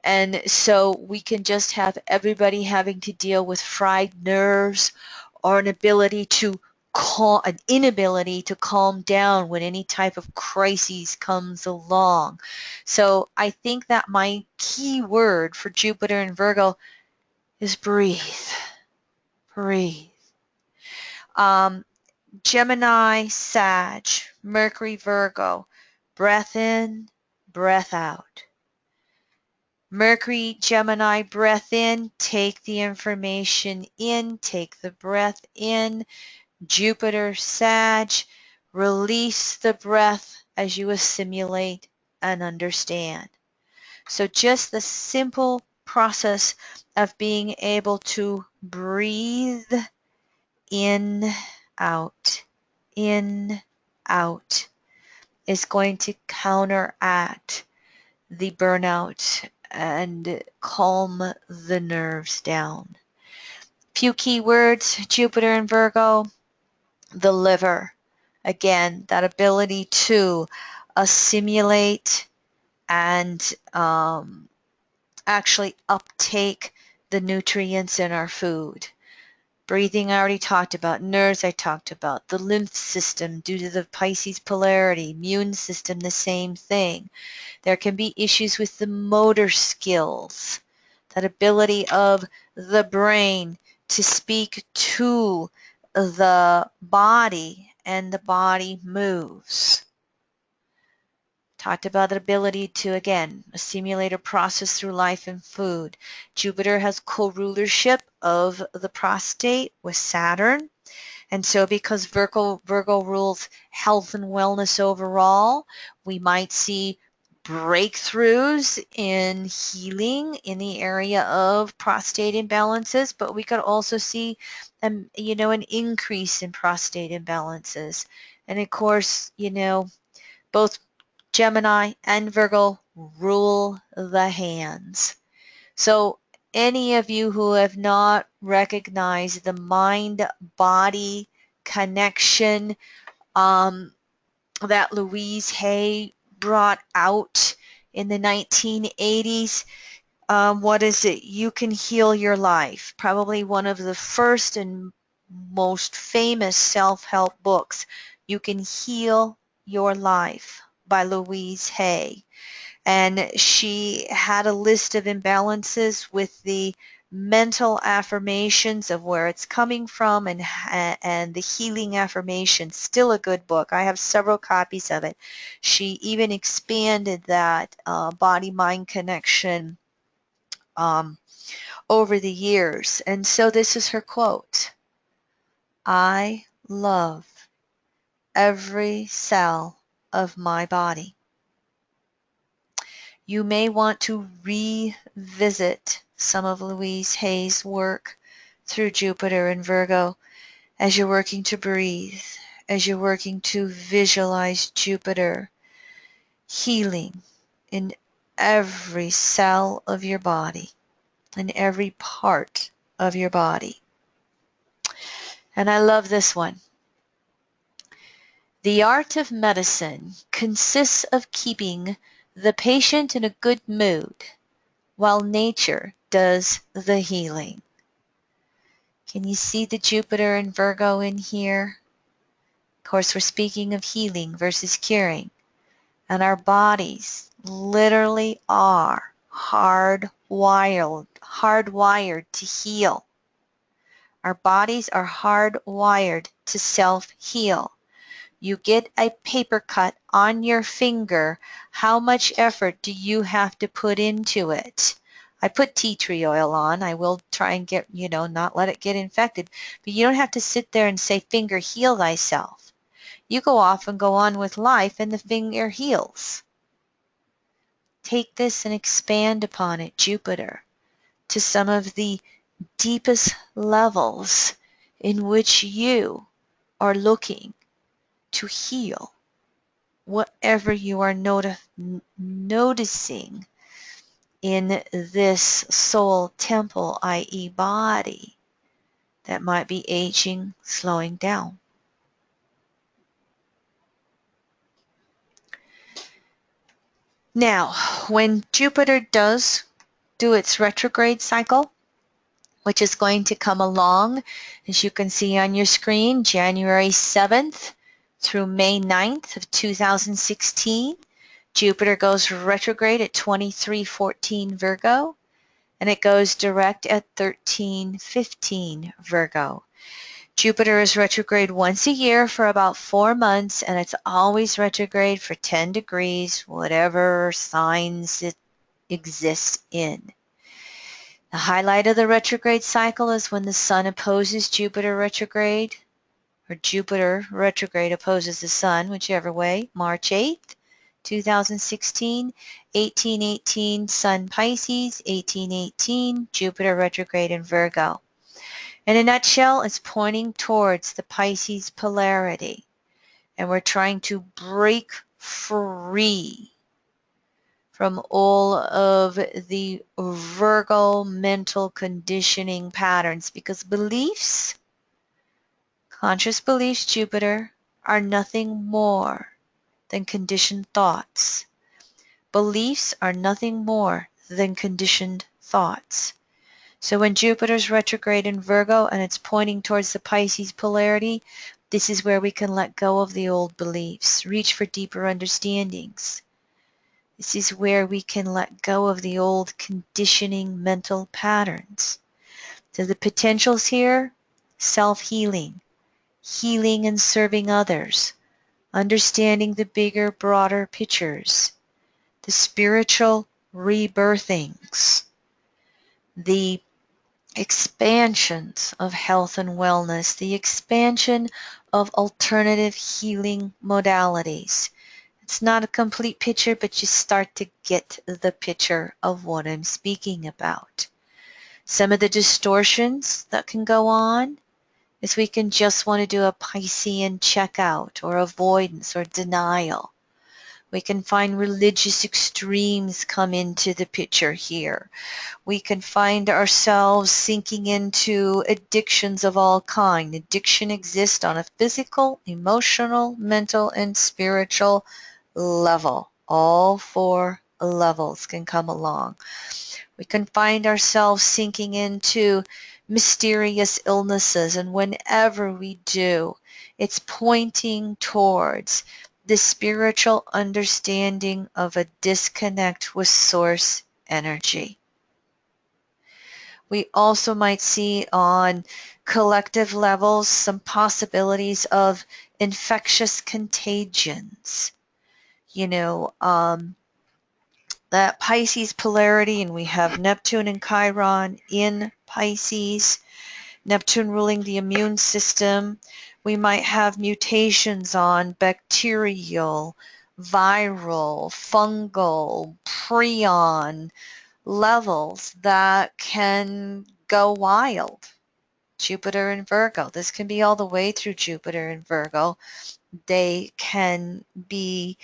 A: And so we can just have everybody having to deal with fried nerves or an inability to calm down when any type of crisis comes along. So I think that my key word for Jupiter and Virgo is breathe. Breathe. Gemini, Sag, Mercury, Virgo, breath in, breath out. Mercury, Gemini, breath in, take the information in, take the breath in. Jupiter, Sag, release the breath as you assimilate and understand. So just the simple process of being able to breathe in, out is going to counteract the burnout and calm the nerves down. Few key words, Jupiter and Virgo, the liver. Again, that ability to assimilate and actually uptake the nutrients in our food. Breathing, I already talked about. Nerves, I talked about. The lymph system, due to the Pisces polarity. Immune system, the same thing. There can be issues with the motor skills, that ability of the brain to speak to the body, and the body moves. Talked about the ability to, again, assimilate or process through life and food. Jupiter has co-rulership of the prostate with Saturn. And so because Virgo rules health and wellness overall, we might see breakthroughs in healing in the area of prostate imbalances, but we could also see an increase in prostate imbalances. And of course, both Gemini and Virgo rule the hands. So any of you who have not recognized the mind-body connection that Louise Hay brought out in the 1980s, what is it? You Can Heal Your Life. Probably one of the first and most famous self-help books. You Can Heal Your Life by Louise Hay. And she had a list of imbalances with the mental affirmations of where it's coming from, and the healing affirmations. Still a good book. I have several copies of it. She even expanded that body-mind connection over the years. And so this is her quote: "I love every cell of my body." You may want to revisit some of Louise Hay's work through Jupiter and Virgo as you're working to breathe, as you're working to visualize Jupiter healing in every cell of your body, in every part of your body. And I love this one. "The art of medicine consists of keeping the patient in a good mood, while nature does the healing." Can you see the Jupiter and Virgo in here? Of course, we're speaking of healing versus curing. And our bodies literally are hardwired to heal. Our bodies are hardwired to self-heal. You get a paper cut on your finger, how much effort do you have to put into it? I put tea tree oil on. I will try and get, not let it get infected. But you don't have to sit there and say, "Finger, heal thyself." You go off and go on with life, and the finger heals. Take this and expand upon it, Jupiter, to some of the deepest levels in which you are looking to heal whatever you are noticing in this soul temple, i.e. body, that might be aging, slowing down. Now, when Jupiter does do its retrograde cycle, which is going to come along, as you can see on your screen, January 7th through May 9th of 2016. Jupiter goes retrograde at 2314 Virgo, and it goes direct at 1315 Virgo. Jupiter is retrograde once a year for about 4 months, and it's always retrograde for 10 degrees, whatever signs it exists in. The highlight of the retrograde cycle is when the Sun opposes Jupiter retrograde, or Jupiter retrograde opposes the Sun, whichever way, March 8th, 2016, 1818 Sun Pisces, 1818 Jupiter retrograde in Virgo. In a nutshell, it's pointing towards the Pisces polarity, and we're trying to break free from all of the Virgo mental conditioning patterns, because beliefs, conscious beliefs, Jupiter, are nothing more than conditioned thoughts. Beliefs are nothing more than conditioned thoughts. So when Jupiter's retrograde in Virgo and it's pointing towards the Pisces polarity, this is where we can let go of the old beliefs, reach for deeper understandings. This is where we can let go of the old conditioning mental patterns. So the potentials here, self-healing, healing and serving others, understanding the bigger, broader pictures, the spiritual rebirthings, the expansions of health and wellness, the expansion of alternative healing modalities. It's not a complete picture, but you start to get the picture of what I'm speaking about. Some of the distortions that can go on is we can just want to do a Piscean checkout or avoidance or denial. We can find religious extremes come into the picture here. We can find ourselves sinking into addictions of all kind. Addiction exists on a physical, emotional, mental, and spiritual level. All four levels can come along. We can find ourselves sinking into mysterious illnesses, and whenever we do, it's pointing towards the spiritual understanding of a disconnect with source energy. We also might see on collective levels some possibilities of infectious contagions. That Pisces polarity, and we have Neptune and Chiron in Pisces, Neptune ruling the immune system. We might have mutations on bacterial, viral, fungal, prion levels that can go wild. Jupiter in Virgo. This can be all the way through Jupiter in Virgo. They can be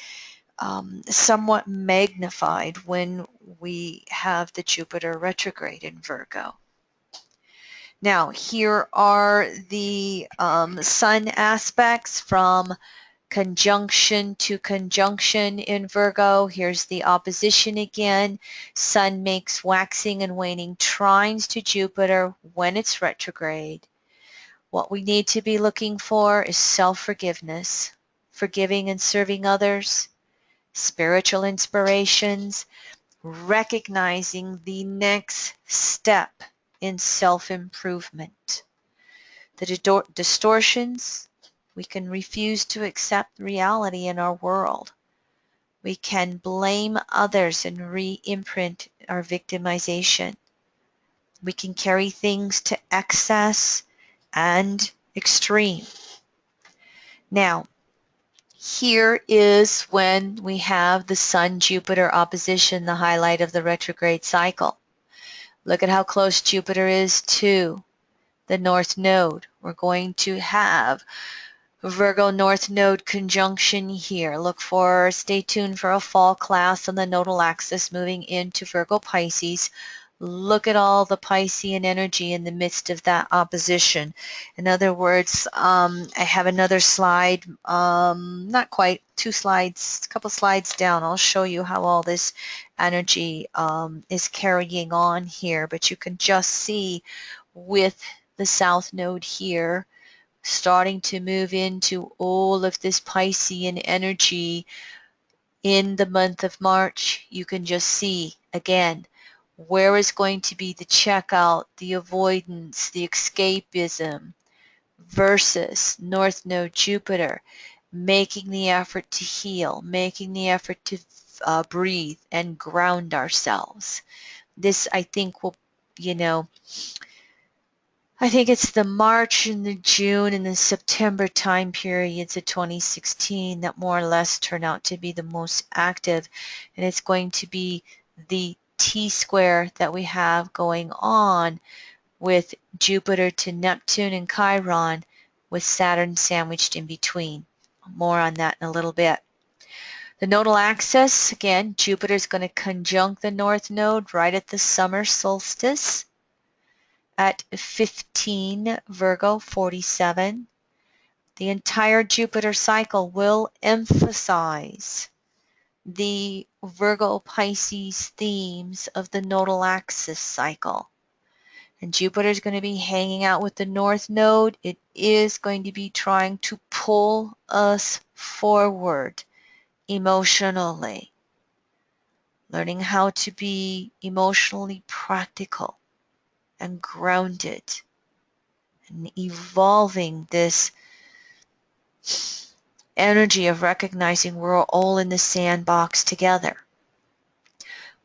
A: somewhat magnified when we have the Jupiter retrograde in Virgo. Now, here are the Sun aspects from conjunction to conjunction in Virgo. Here's the opposition again. Sun makes waxing and waning trines to Jupiter when it's retrograde. What we need to be looking for is self-forgiveness, forgiving and serving others, spiritual inspirations, recognizing the next step in self-improvement. The distortions, we can refuse to accept reality in our world. We can blame others and re-imprint our victimization. We can carry things to excess and extreme. Now, here is when we have the Sun-Jupiter opposition, the highlight of the retrograde cycle. Look at how close Jupiter is to the North Node. We're going to have Virgo North Node conjunction here. Stay tuned for a fall class on the nodal axis moving into Virgo Pisces. Look at all the Piscean energy in the midst of that opposition. In other words, I have another slide, not quite, 2 slides, a couple slides down. I'll show you how all this energy is carrying on here, but you can just see with the South Node here starting to move into all of this Piscean energy in the month of March. You can just see, again, where is going to be the checkout, the avoidance, the escapism versus North Node Jupiter, making the effort to heal, making the effort to breathe and ground ourselves. This, I think, will, I think it's the March and the June and the September time periods of 2016 that more or less turn out to be the most active, and it's going to be the T-square that we have going on with Jupiter to Neptune and Chiron with Saturn sandwiched in between. More on that in a little bit. The nodal axis, again, Jupiter is going to conjunct the North Node right at the summer solstice at 15 Virgo 47. The entire Jupiter cycle will emphasize the Virgo Pisces themes of the nodal axis cycle. And Jupiter is going to be hanging out with the North Node. It is going to be trying to pull us forward emotionally, learning how to be emotionally practical and grounded, and evolving this energy of recognizing we're all in the sandbox together.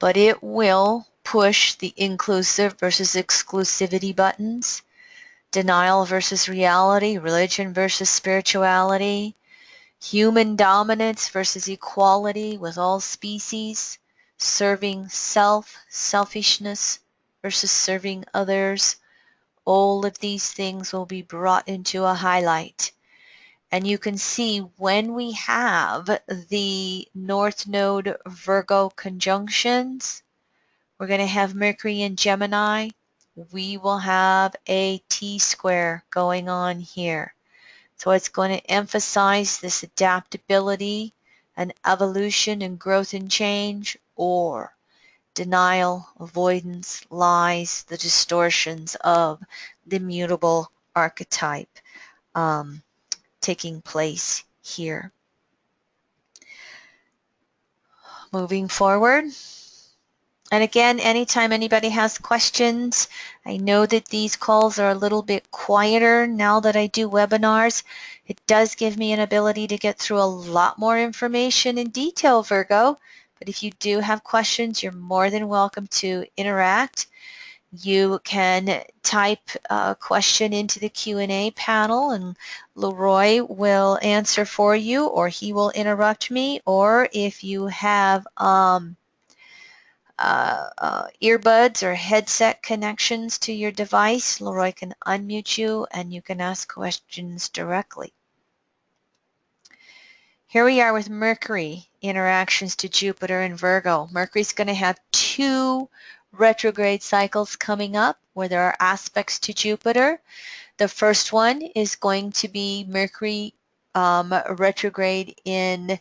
A: But it will push the inclusive versus exclusivity buttons, denial versus reality, religion versus spirituality, human dominance versus equality with all species, serving selfishness versus serving others. All of these things will be brought into a highlight. And you can see when we have the North Node Virgo conjunctions, we're going to have Mercury in Gemini. We will have a T-square going on here. So it's going to emphasize this adaptability and evolution and growth and change, or denial, avoidance, lies, the distortions of the mutable archetype taking place here. Moving forward. And again, anytime anybody has questions, I know that these calls are a little bit quieter now that I do webinars. It does give me an ability to get through a lot more information in detail, Virgo. But if you do have questions, you're more than welcome to interact. You can type a question into the Q&A panel, and Leroy will answer for you, or he will interrupt me. Or if you have earbuds or headset connections to your device, Leroy can unmute you and you can ask questions directly. Here we are with Mercury interactions to Jupiter and Virgo. Mercury's going to have 2 retrograde cycles coming up where there are aspects to Jupiter. The first one is going to be Mercury retrograde in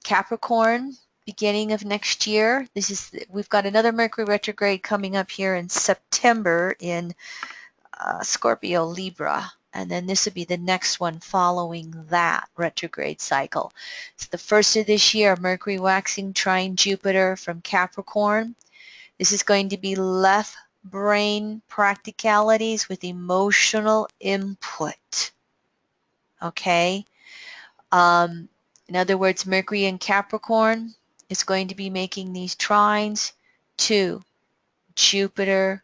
A: Capricorn, beginning of next year. We've got another Mercury retrograde coming up here in September in Scorpio, Libra, and then this would be the next one following that retrograde cycle. So the first of this year, Mercury waxing trine Jupiter from Capricorn. This is going to be left brain practicalities with emotional input. Okay? In other words, Mercury in Capricorn is going to be making these trines to Jupiter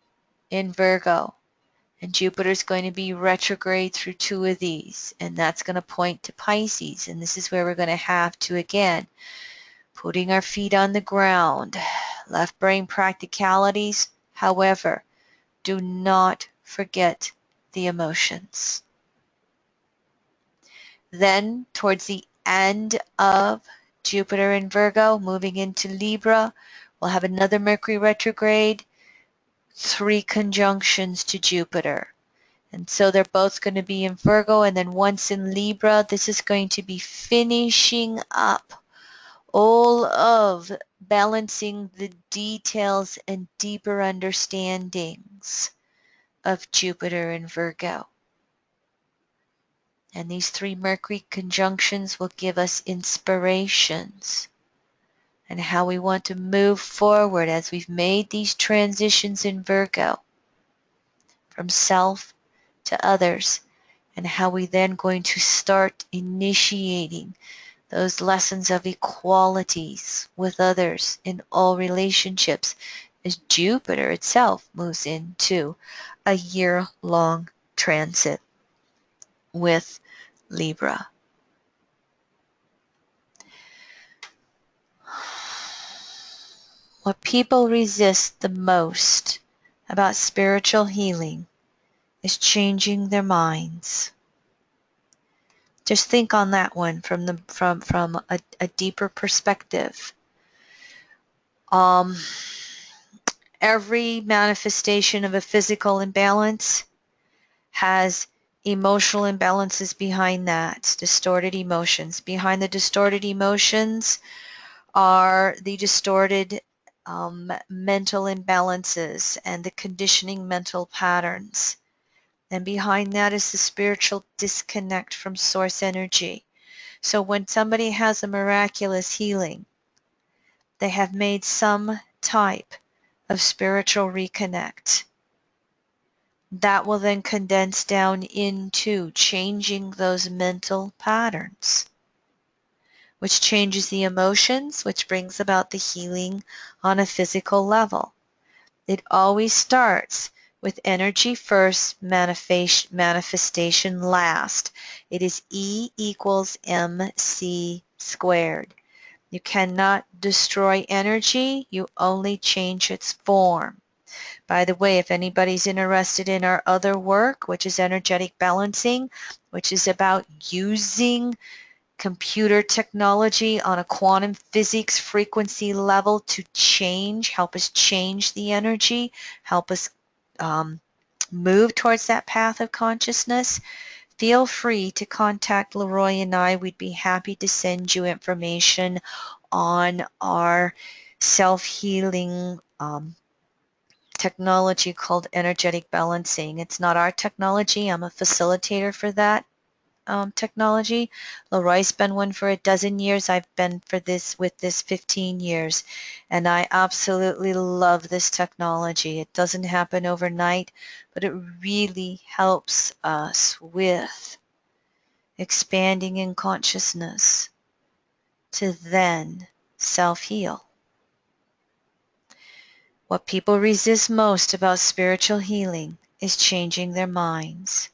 A: in Virgo. And Jupiter is going to be retrograde through 2 of these. And that's going to point to Pisces. And this is where we're going to have to, again, putting our feet on the ground. Left brain practicalities. However, do not forget the emotions. Then, towards the end of Jupiter in Virgo, moving into Libra, we'll have another Mercury retrograde, 3 conjunctions to Jupiter. And so they're both going to be in Virgo, and then once in Libra, this is going to be finishing up all of balancing the details and deeper understandings of Jupiter in Virgo. And these 3 Mercury conjunctions will give us inspirations and how we want to move forward as we've made these transitions in Virgo from self to others, and how we then going to start initiating those lessons of equalities with others in all relationships as Jupiter itself moves into a year-long transit with Libra. What people resist the most about spiritual healing is changing their minds. Just think on that one from a deeper perspective. Every manifestation of a physical imbalance has emotional imbalances behind that, distorted emotions. Behind the distorted emotions are the distorted mental imbalances and the conditioning mental patterns. And behind that is the spiritual disconnect from source energy. So when somebody has a miraculous healing, they have made some type of spiritual reconnect. That will then condense down into changing those mental patterns, which changes the emotions, which brings about the healing on a physical level. It always starts with energy first, manifestation last. It is E equals MC squared. You cannot destroy energy, you only change its form. By the way, if anybody's interested in our other work, which is energetic balancing, which is about using computer technology on a quantum physics frequency level to help us change the energy, help us move towards that path of consciousness, feel free to contact Leroy and I. We'd be happy to send you information on our self-healing technology called energetic balancing. It's not our technology. I'm a facilitator for that technology. Leroy's been one for a dozen years. I've been with this 15 years. And I absolutely love this technology. It doesn't happen overnight, but it really helps us with expanding in consciousness to then self-heal. What people resist most about spiritual healing is changing their minds,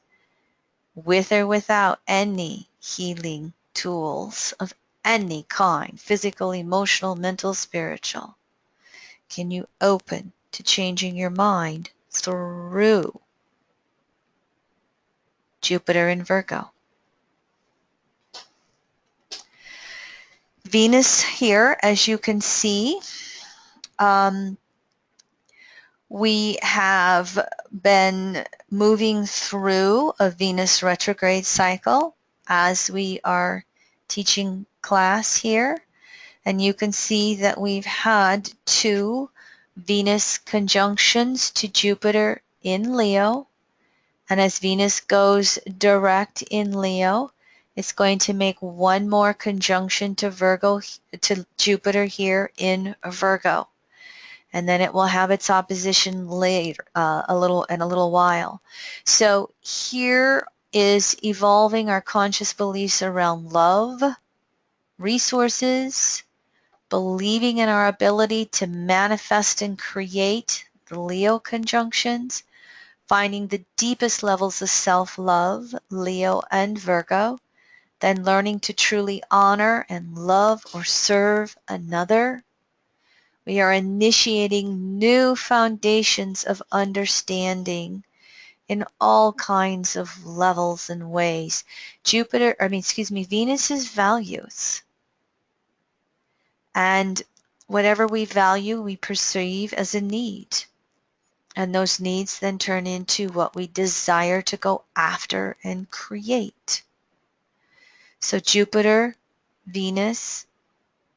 A: with or without any healing tools of any kind, physical, emotional, mental, spiritual. Can you open to changing your mind through Jupiter in Virgo? Venus here, as you can see, we have been moving through a Venus retrograde cycle as we are teaching class here. And you can see that we've had 2 Venus conjunctions to Jupiter in Leo. And as Venus goes direct in Leo, it's going to make 1 more conjunction to Jupiter here in Virgo. And then it will have its opposition later, in a little while. So here is evolving our conscious beliefs around love, resources, believing in our ability to manifest and create the Leo conjunctions, finding the deepest levels of self-love, Leo and Virgo, then learning to truly honor and love or serve another. We are initiating new foundations of understanding in all kinds of levels and ways. Venus's values. And whatever we value, we perceive as a need. And those needs then turn into what we desire to go after and create. So Jupiter, Venus,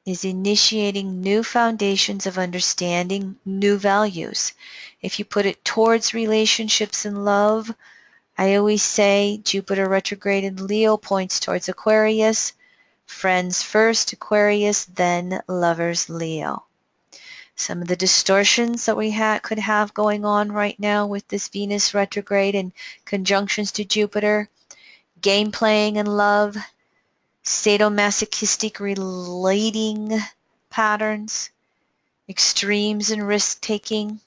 A: is initiating new foundations of understanding, new values. If you put it towards relationships and love, I always say Jupiter retrograde in Leo points towards Aquarius, friends first Aquarius, then lovers Leo. Some of the distortions that we could have going on right now with this Venus retrograde and conjunctions to Jupiter, game playing and love, sadomasochistic relating patterns, extremes in risk-taking,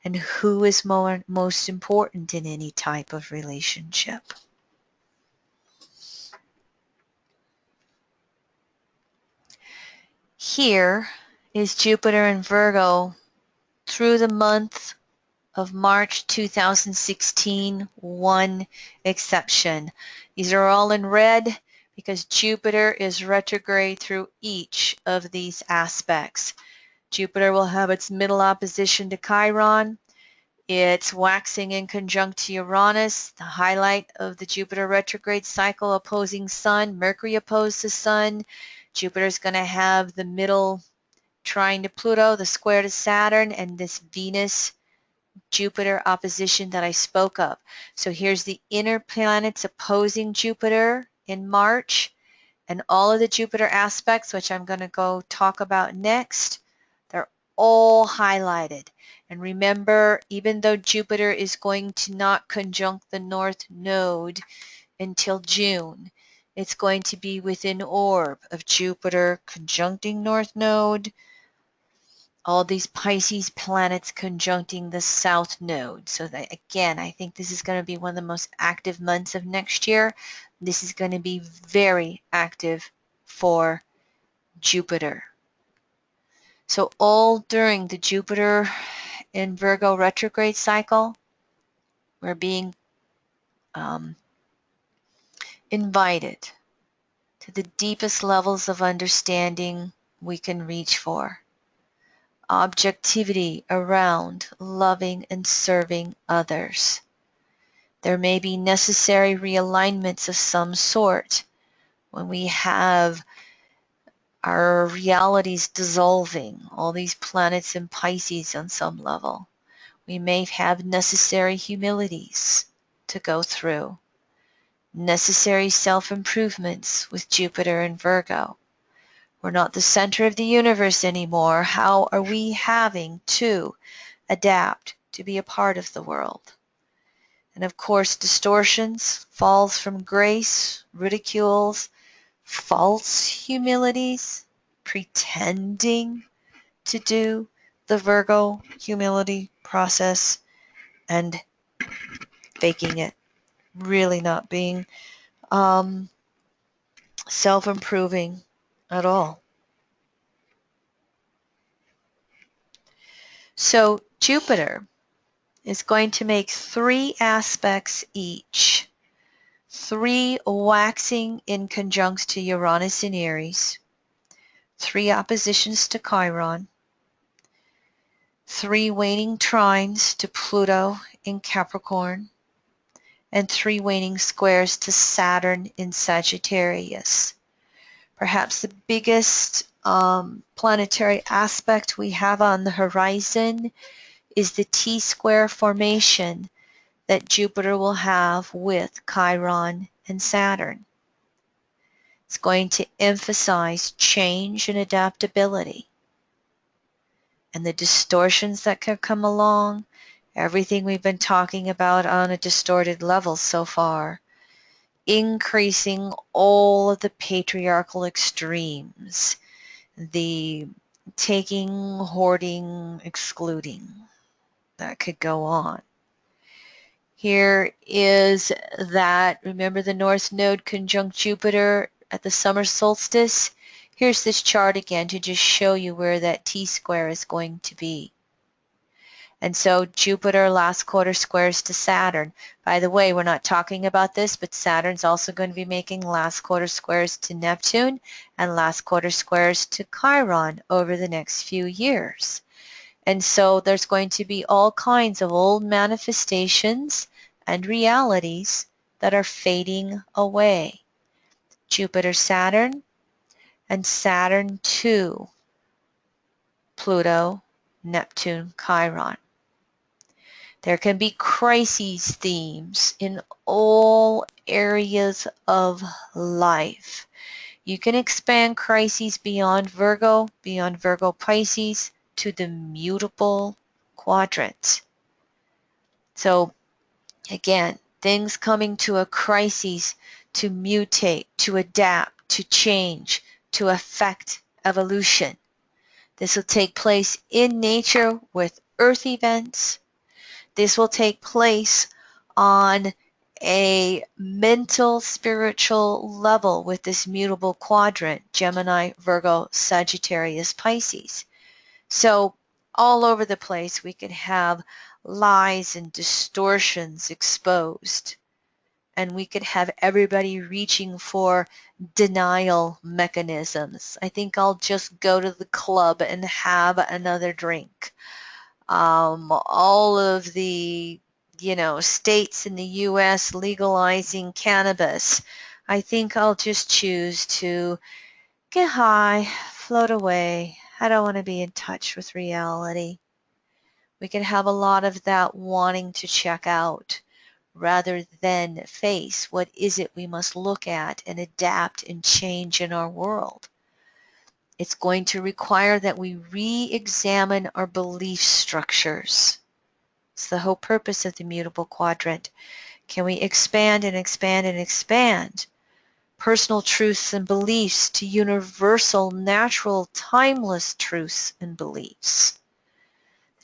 A: and who is most important in any type of relationship. Here is Jupiter in Virgo through the month of March 2016, 1 exception. These are all in red because Jupiter is retrograde through each of these aspects. Jupiter will have its middle opposition to Chiron. It's waxing in conjunct to Uranus, the highlight of the Jupiter retrograde cycle, opposing Sun. Mercury opposed to Sun. Jupiter's going to have the middle trine to Pluto, the square to Saturn, and this Venus-Jupiter opposition that I spoke of. So here's the inner planets opposing Jupiter in March, and all of the Jupiter aspects, which I'm going to go talk about next, they're all highlighted. And remember, even though Jupiter is going to not conjunct the North Node until June, it's going to be within orb of Jupiter conjuncting North Node, all these Pisces planets conjuncting the South Node. So that, again, I think this is going to be one of the most active months of next year. This is going to be very active for Jupiter. So all during the Jupiter in Virgo retrograde cycle, we're being invited to the deepest levels of understanding we can reach for. Objectivity around loving and serving others. There may be necessary realignments of some sort when we have our realities dissolving, all these planets in Pisces on some level. We may have necessary humilities to go through, necessary self-improvements with Jupiter and Virgo. We're not the center of the universe anymore. How are we having to adapt to be a part of the world? And of course, distortions, falls from grace, ridicules, false humilities, pretending to do the Virgo humility process and faking it, really not being self-improving at all. So Jupiter is going to make 3 aspects each. 3 waxing in conjuncts to Uranus in Aries, 3 oppositions to Chiron, 3 waning trines to Pluto in Capricorn, and 3 waning squares to Saturn in Sagittarius. Perhaps the biggest planetary aspect we have on the horizon is the T-square formation that Jupiter will have with Chiron and Saturn. It's going to emphasize change and adaptability and the distortions that could come along, everything we've been talking about on a distorted level so far, increasing all of the patriarchal extremes, the taking, hoarding, excluding that could go on. Here is that, remember the North Node conjunct Jupiter at the summer solstice? Here's this chart again to just show you where that T-square is going to be. And so Jupiter last quarter squares to Saturn. By the way, we're not talking about this, but Saturn's also going to be making last quarter squares to Neptune and last quarter squares to Chiron over the next few years. And so there's going to be all kinds of old manifestations and realities that are fading away. Jupiter, Saturn, and Saturn to Pluto, Neptune, Chiron. There can be crises themes in all areas of life. You can expand crises beyond Virgo Pisces, to the mutable quadrant. So again, things coming to a crisis to mutate, to adapt, to change, to affect evolution. This will take place in nature with earth events. This will take place on a mental, spiritual level with this mutable quadrant, Gemini, Virgo, Sagittarius, Pisces. So all over the place we could have lies and distortions exposed, and we could have everybody reaching for denial mechanisms. I think I'll just go to the club and have another drink. All of the states in the U.S. legalizing cannabis. I think I'll just choose to get high, float away, I don't want to be in touch with reality. We can have a lot of that wanting to check out rather than face what is it we must look at and adapt and change in our world. It's going to require that we re-examine our belief structures. It's the whole purpose of the mutable quadrant. Can we expand and expand and expand personal truths and beliefs to universal, natural, timeless truths and beliefs?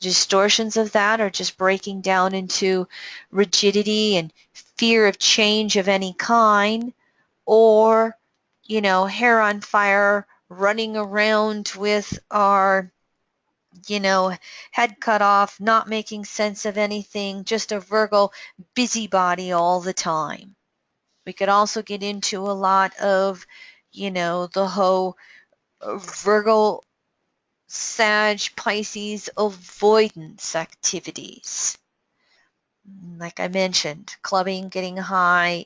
A: The distortions of that are just breaking down into rigidity and fear of change of any kind, or, hair on fire, running around with our, head cut off, not making sense of anything, just a Virgo busybody all the time. We could also get into a lot of, the whole Virgo, Sag, Pisces avoidance activities. Like I mentioned, clubbing, getting high,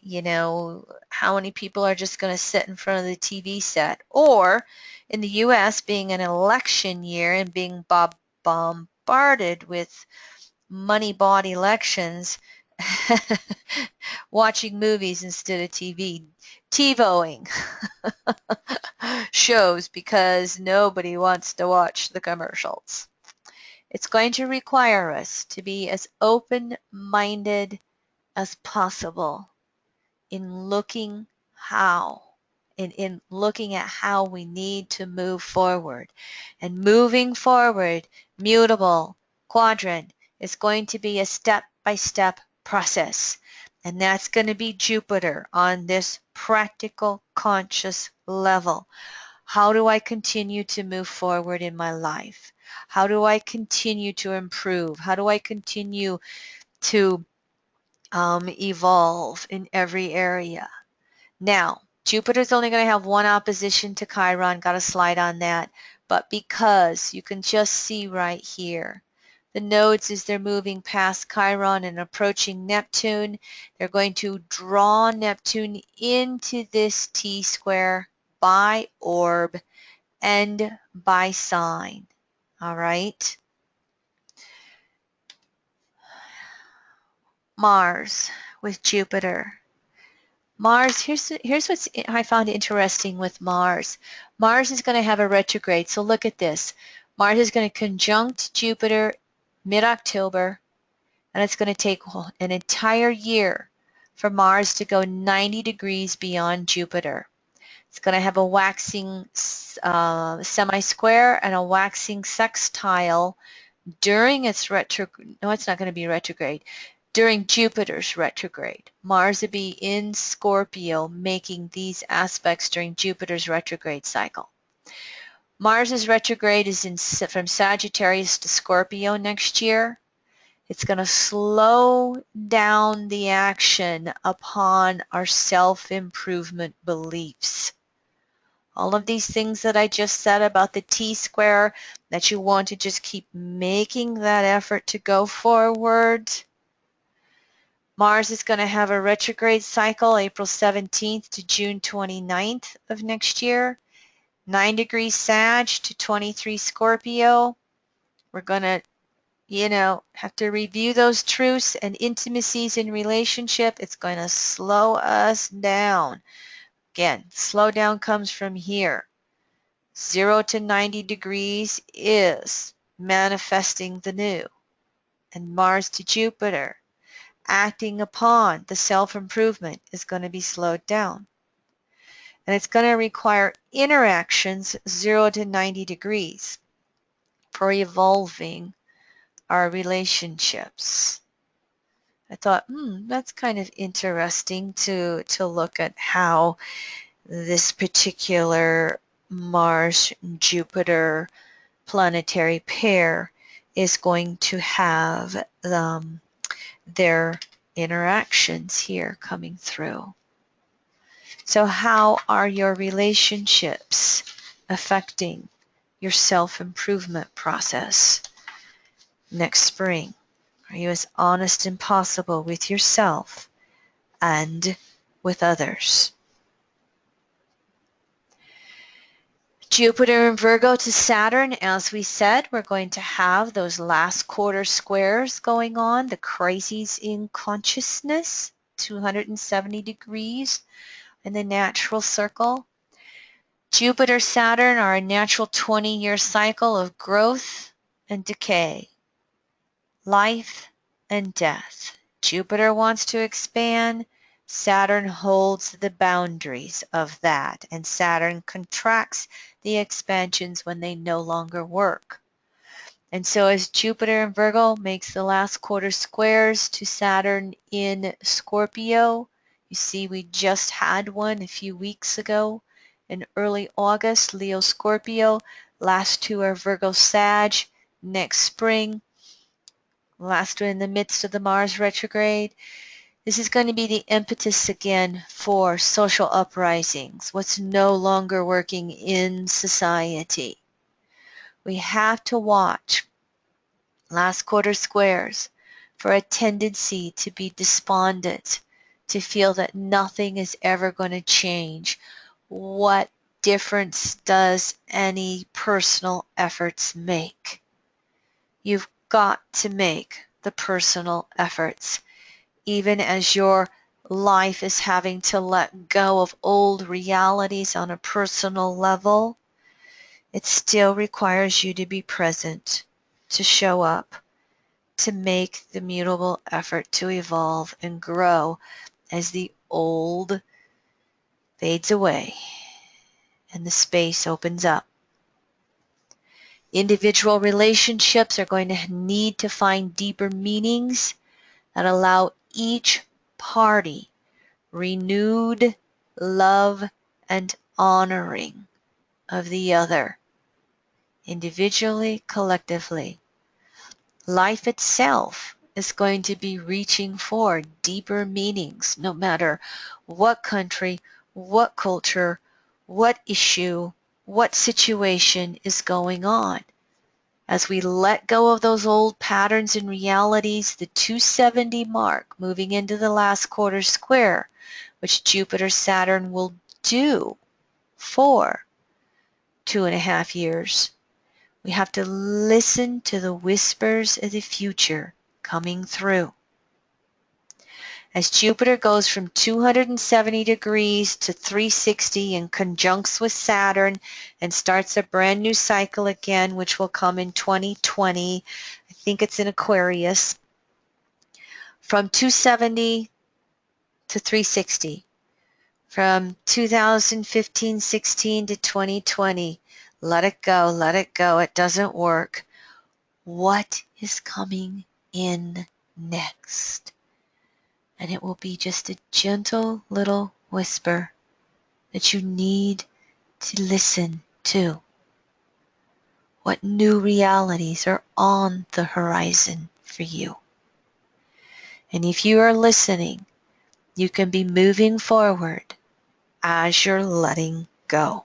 A: how many people are just going to sit in front of the TV set? Or in the US, being an election year and being bombarded with money bought elections, watching movies instead of TV, TiVoing shows because nobody wants to watch the commercials. It's going to require us to be as open-minded as possible in looking at how we need to move forward. And moving forward, mutable quadrant is going to be a step-by-step process. And that's going to be Jupiter on this practical conscious level. How do I continue to move forward in my life? How do I continue to improve? How do I continue to evolve in every area? Now, Jupiter's only going to have one opposition to Chiron, got a slide on that, but because you can just see right here, the nodes as they're moving past Chiron and approaching Neptune, they're going to draw Neptune into this T-square by orb and by sign. All right? Mars with Jupiter. Mars, here's what I found interesting with Mars. Mars is going to have a retrograde, so look at this. Mars is going to conjunct Jupiter mid-October, and it's going to take an entire year for Mars to go 90 degrees beyond Jupiter. It's going to have a waxing semi-square and a waxing sextile during its retrograde. No, it's not going to be retrograde. During Jupiter's retrograde. Mars will be in Scorpio making these aspects during Jupiter's retrograde cycle. Mars's retrograde is from Sagittarius to Scorpio next year. It's going to slow down the action upon our self-improvement beliefs. All of these things that I just said about the T-square, that you want to just keep making that effort to go forward. Mars is going to have a retrograde cycle April 17th to June 29th of next year. 9 degrees Sag to 23 Scorpio. We're going to, have to review those truths and intimacies in relationship. It's going to slow us down. Again, slow down comes from here. 0 to 90 degrees is manifesting the new. And Mars to Jupiter, acting upon the self-improvement, is going to be slowed down. And it's going to require interactions 0 to 90 degrees for evolving our relationships. I thought, that's kind of interesting to look at how this particular Mars-Jupiter planetary pair is going to have their interactions here coming through. So how are your relationships affecting your self-improvement process next spring? Are you as honest as possible with yourself and with others? Jupiter and Virgo to Saturn, as we said, we're going to have those last quarter squares going on, the crises in consciousness, 270 degrees in the natural circle. Jupiter, Saturn are a natural 20-year cycle of growth and decay, life and death. Jupiter wants to expand. Saturn holds the boundaries of that, and Saturn contracts the expansions when they no longer work. And so as Jupiter in Virgo makes the last quarter squares to Saturn in Scorpio, you see we just had one a few weeks ago in early August, Leo Scorpio. Last two are Virgo Sag next spring. Last one in the midst of the Mars retrograde. This is going to be the impetus again for social uprisings, what's no longer working in society. We have to watch last quarter squares for a tendency to be despondent, to feel that nothing is ever going to change. What difference does any personal efforts make? You've got to make the personal efforts, even as your life is having to let go of old realities on a personal level. It still requires you to be present, to show up, to make the mutable effort to evolve and grow as the old fades away and the space opens up. Individual relationships are going to need to find deeper meanings that allow each party renewed love and honoring of the other, individually, collectively. Life itself is going to be reaching for deeper meanings, no matter what country, what culture, what issue, what situation is going on. As we let go of those old patterns and realities, the 270 mark moving into the last quarter square, which Jupiter Saturn will do for 2.5 years. We have to listen to the whispers of the future coming through. As Jupiter goes from 270 degrees to 360 and conjuncts with Saturn and starts a brand new cycle again, which will come in 2020. I think it's in Aquarius. From 270 to 360. From 2015-16 to 2020. Let it go, let it go. It doesn't work. What is coming in next? And it will be just a gentle little whisper that you need to listen to. What new realities are on the horizon for you? And if you are listening, you can be moving forward as you're letting go.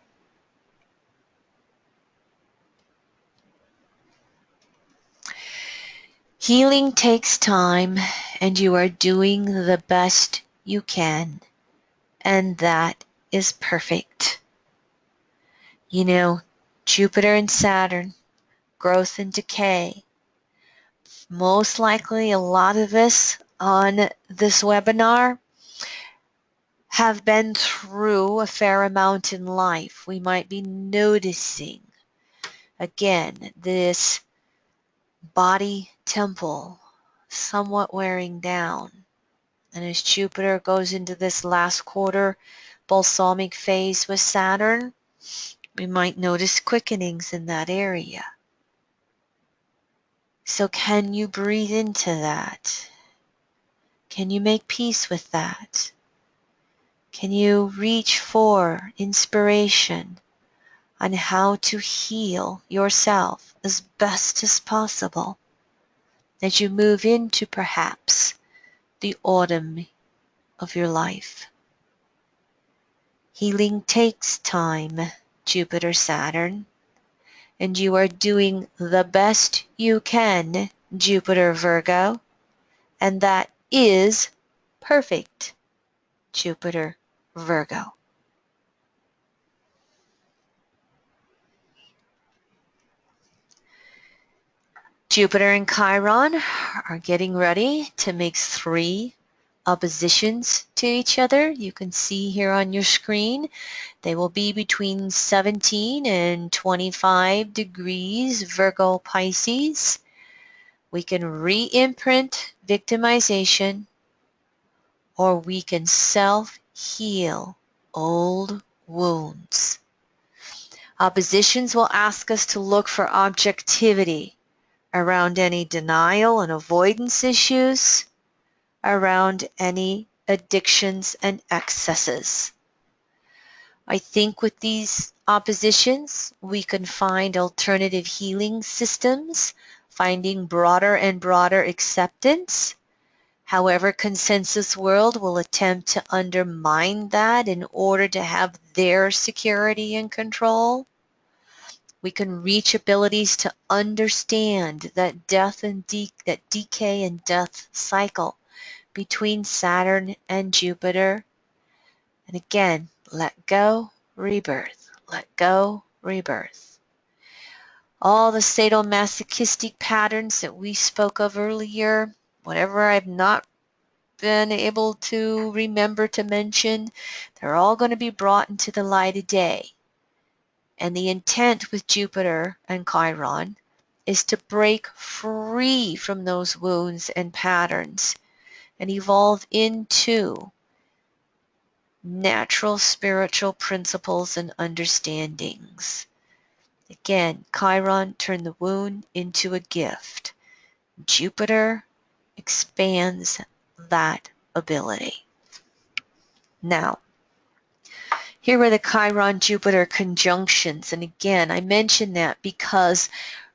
A: Healing takes time, and you are doing the best you can, and that is perfect. You know, Jupiter and Saturn, growth and decay. Most likely a lot of us on this webinar have been through a fair amount in life. We might be noticing, again, this body temple somewhat wearing down. And as Jupiter goes into this last quarter balsamic phase with Saturn, we might notice quickenings in that area. So can you breathe into that? Can you make peace with that? Can you reach for inspiration on how to heal yourself as best as possible as you move into perhaps the autumn of your life? Healing takes time, Jupiter, Saturn, and you are doing the best you can, Jupiter, Virgo, and that is perfect, Jupiter, Virgo. Jupiter and Chiron are getting ready to make 3 oppositions to each other. You can see here on your screen, they will be between 17 and 25 degrees Virgo Pisces. We can re-imprint victimization, or we can self-heal old wounds. Oppositions will ask us to look for objectivity around any denial and avoidance issues, around any addictions and excesses. I think with these oppositions, we can find alternative healing systems, finding broader and broader acceptance. However, Consensus World will attempt to undermine that in order to have their security and control. We can reach abilities to understand that that decay and death cycle between Saturn and Jupiter. And again, let go, rebirth. Let go, rebirth. All the sadomasochistic patterns that we spoke of earlier, whatever I've not been able to remember to mention, they're all going to be brought into the light of day. And the intent with Jupiter and Chiron is to break free from those wounds and patterns and evolve into natural spiritual principles and understandings. Again, Chiron turned the wound into a gift. Jupiter expands that ability. Now, here are the Chiron-Jupiter conjunctions. And again, I mention that because,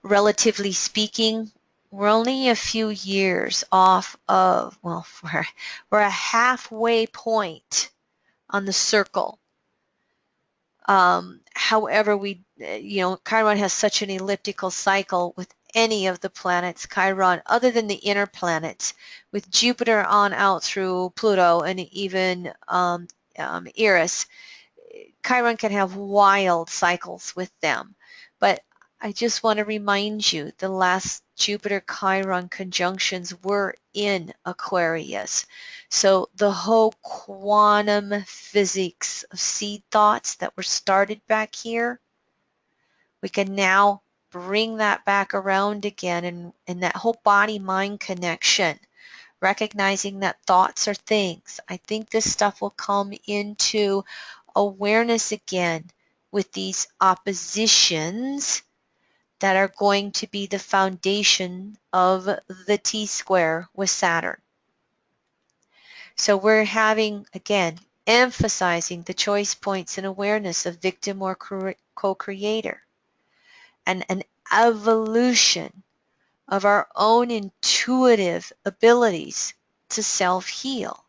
A: relatively speaking, we're only a few years off of, well, we're a halfway point on the circle. However, Chiron has such an elliptical cycle with any of the planets, Chiron, other than the inner planets, with Jupiter on out through Pluto and even Eris. Chiron can have wild cycles with them. But I just want to remind you, the last Jupiter-Chiron conjunctions were in Aquarius. So the whole quantum physics of seed thoughts that were started back here, we can now bring that back around again, and that whole body-mind connection, recognizing that thoughts are things. I think this stuff will come into awareness again with these oppositions that are going to be the foundation of the T-square with Saturn. So we're having, again, emphasizing the choice points and awareness of victim or co-creator, and an evolution of our own intuitive abilities to self-heal.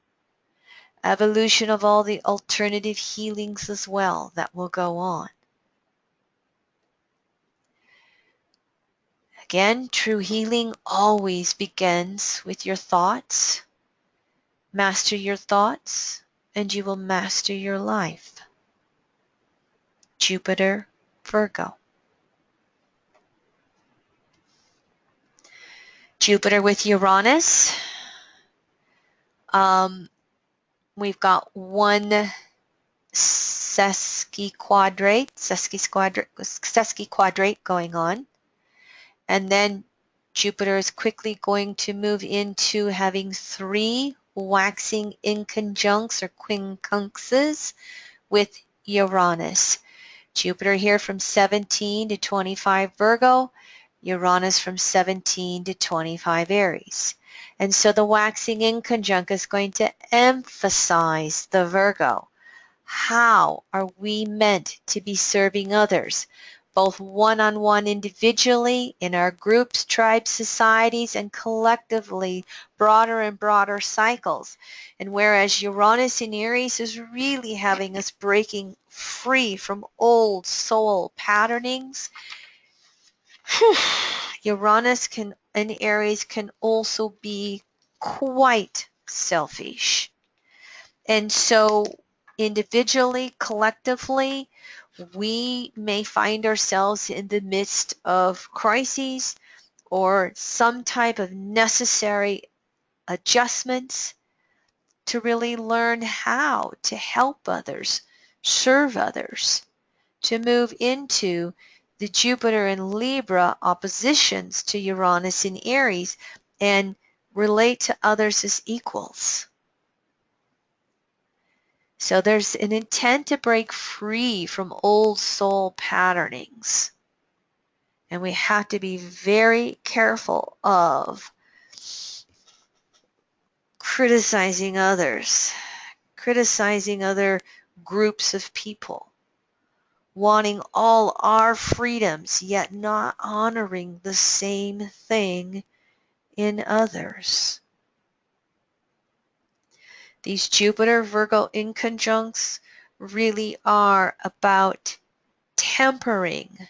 A: Evolution of all the alternative healings as well that will go on. Again, true healing always begins with your thoughts. Master your thoughts, and you will master your life. Jupiter, Virgo. Jupiter with Uranus. We've got one sesquiquadrate going on. And then Jupiter is quickly going to move into having 3 waxing inconjuncts or quincunxes with Uranus. Jupiter here from 17 to 25 Virgo, Uranus from 17 to 25 Aries. And so the waxing inconjunct is going to emphasize the Virgo. How are we meant to be serving others, both one-on-one individually, in our groups, tribes, societies, and collectively broader and broader cycles? And whereas Uranus in Aries is really having us breaking free from old soul patternings, Uranus in Aries can also be quite selfish. And so individually, collectively, we may find ourselves in the midst of crises or some type of necessary adjustments to really learn how to help others, serve others, to move into the Jupiter and Libra oppositions to Uranus in Aries and relate to others as equals. So there's an intent to break free from old soul patternings. And we have to be very careful of criticizing others, criticizing other groups of people, wanting all our freedoms, yet not honoring the same thing in others. These Jupiter Virgo inconjuncts really are about tempering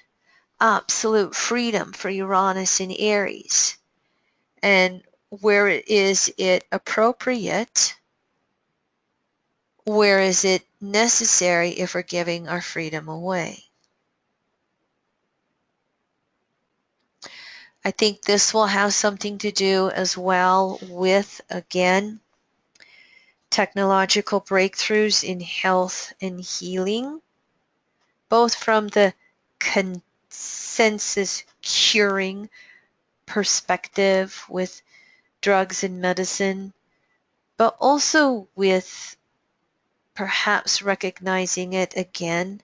A: absolute freedom for Uranus in Aries. And where is it appropriate? Where is it necessary if we're giving our freedom away? I think this will have something to do as well with, again, technological breakthroughs in health and healing, both from the consensus curing perspective with drugs and medicine, but also with perhaps recognizing it again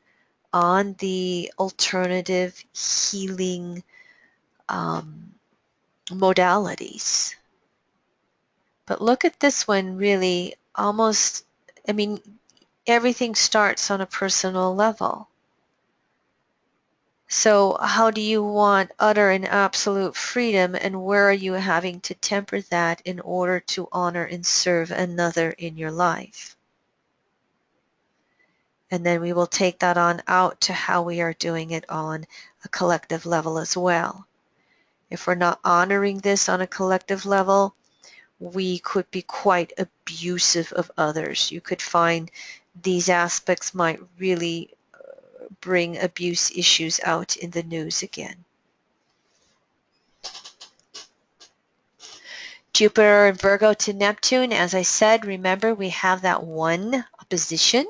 A: on the alternative healing modalities. But look at this one really almost, everything starts on a personal level. So how do you want utter and absolute freedom, and where are you having to temper that in order to honor and serve another in your life? And then we will take that on out to how we are doing it on a collective level as well. If we're not honoring this on a collective level, we could be quite abusive of others. You could find these aspects might really bring abuse issues out in the news again. Jupiter and Virgo to Neptune, as I said, remember we have that one opposition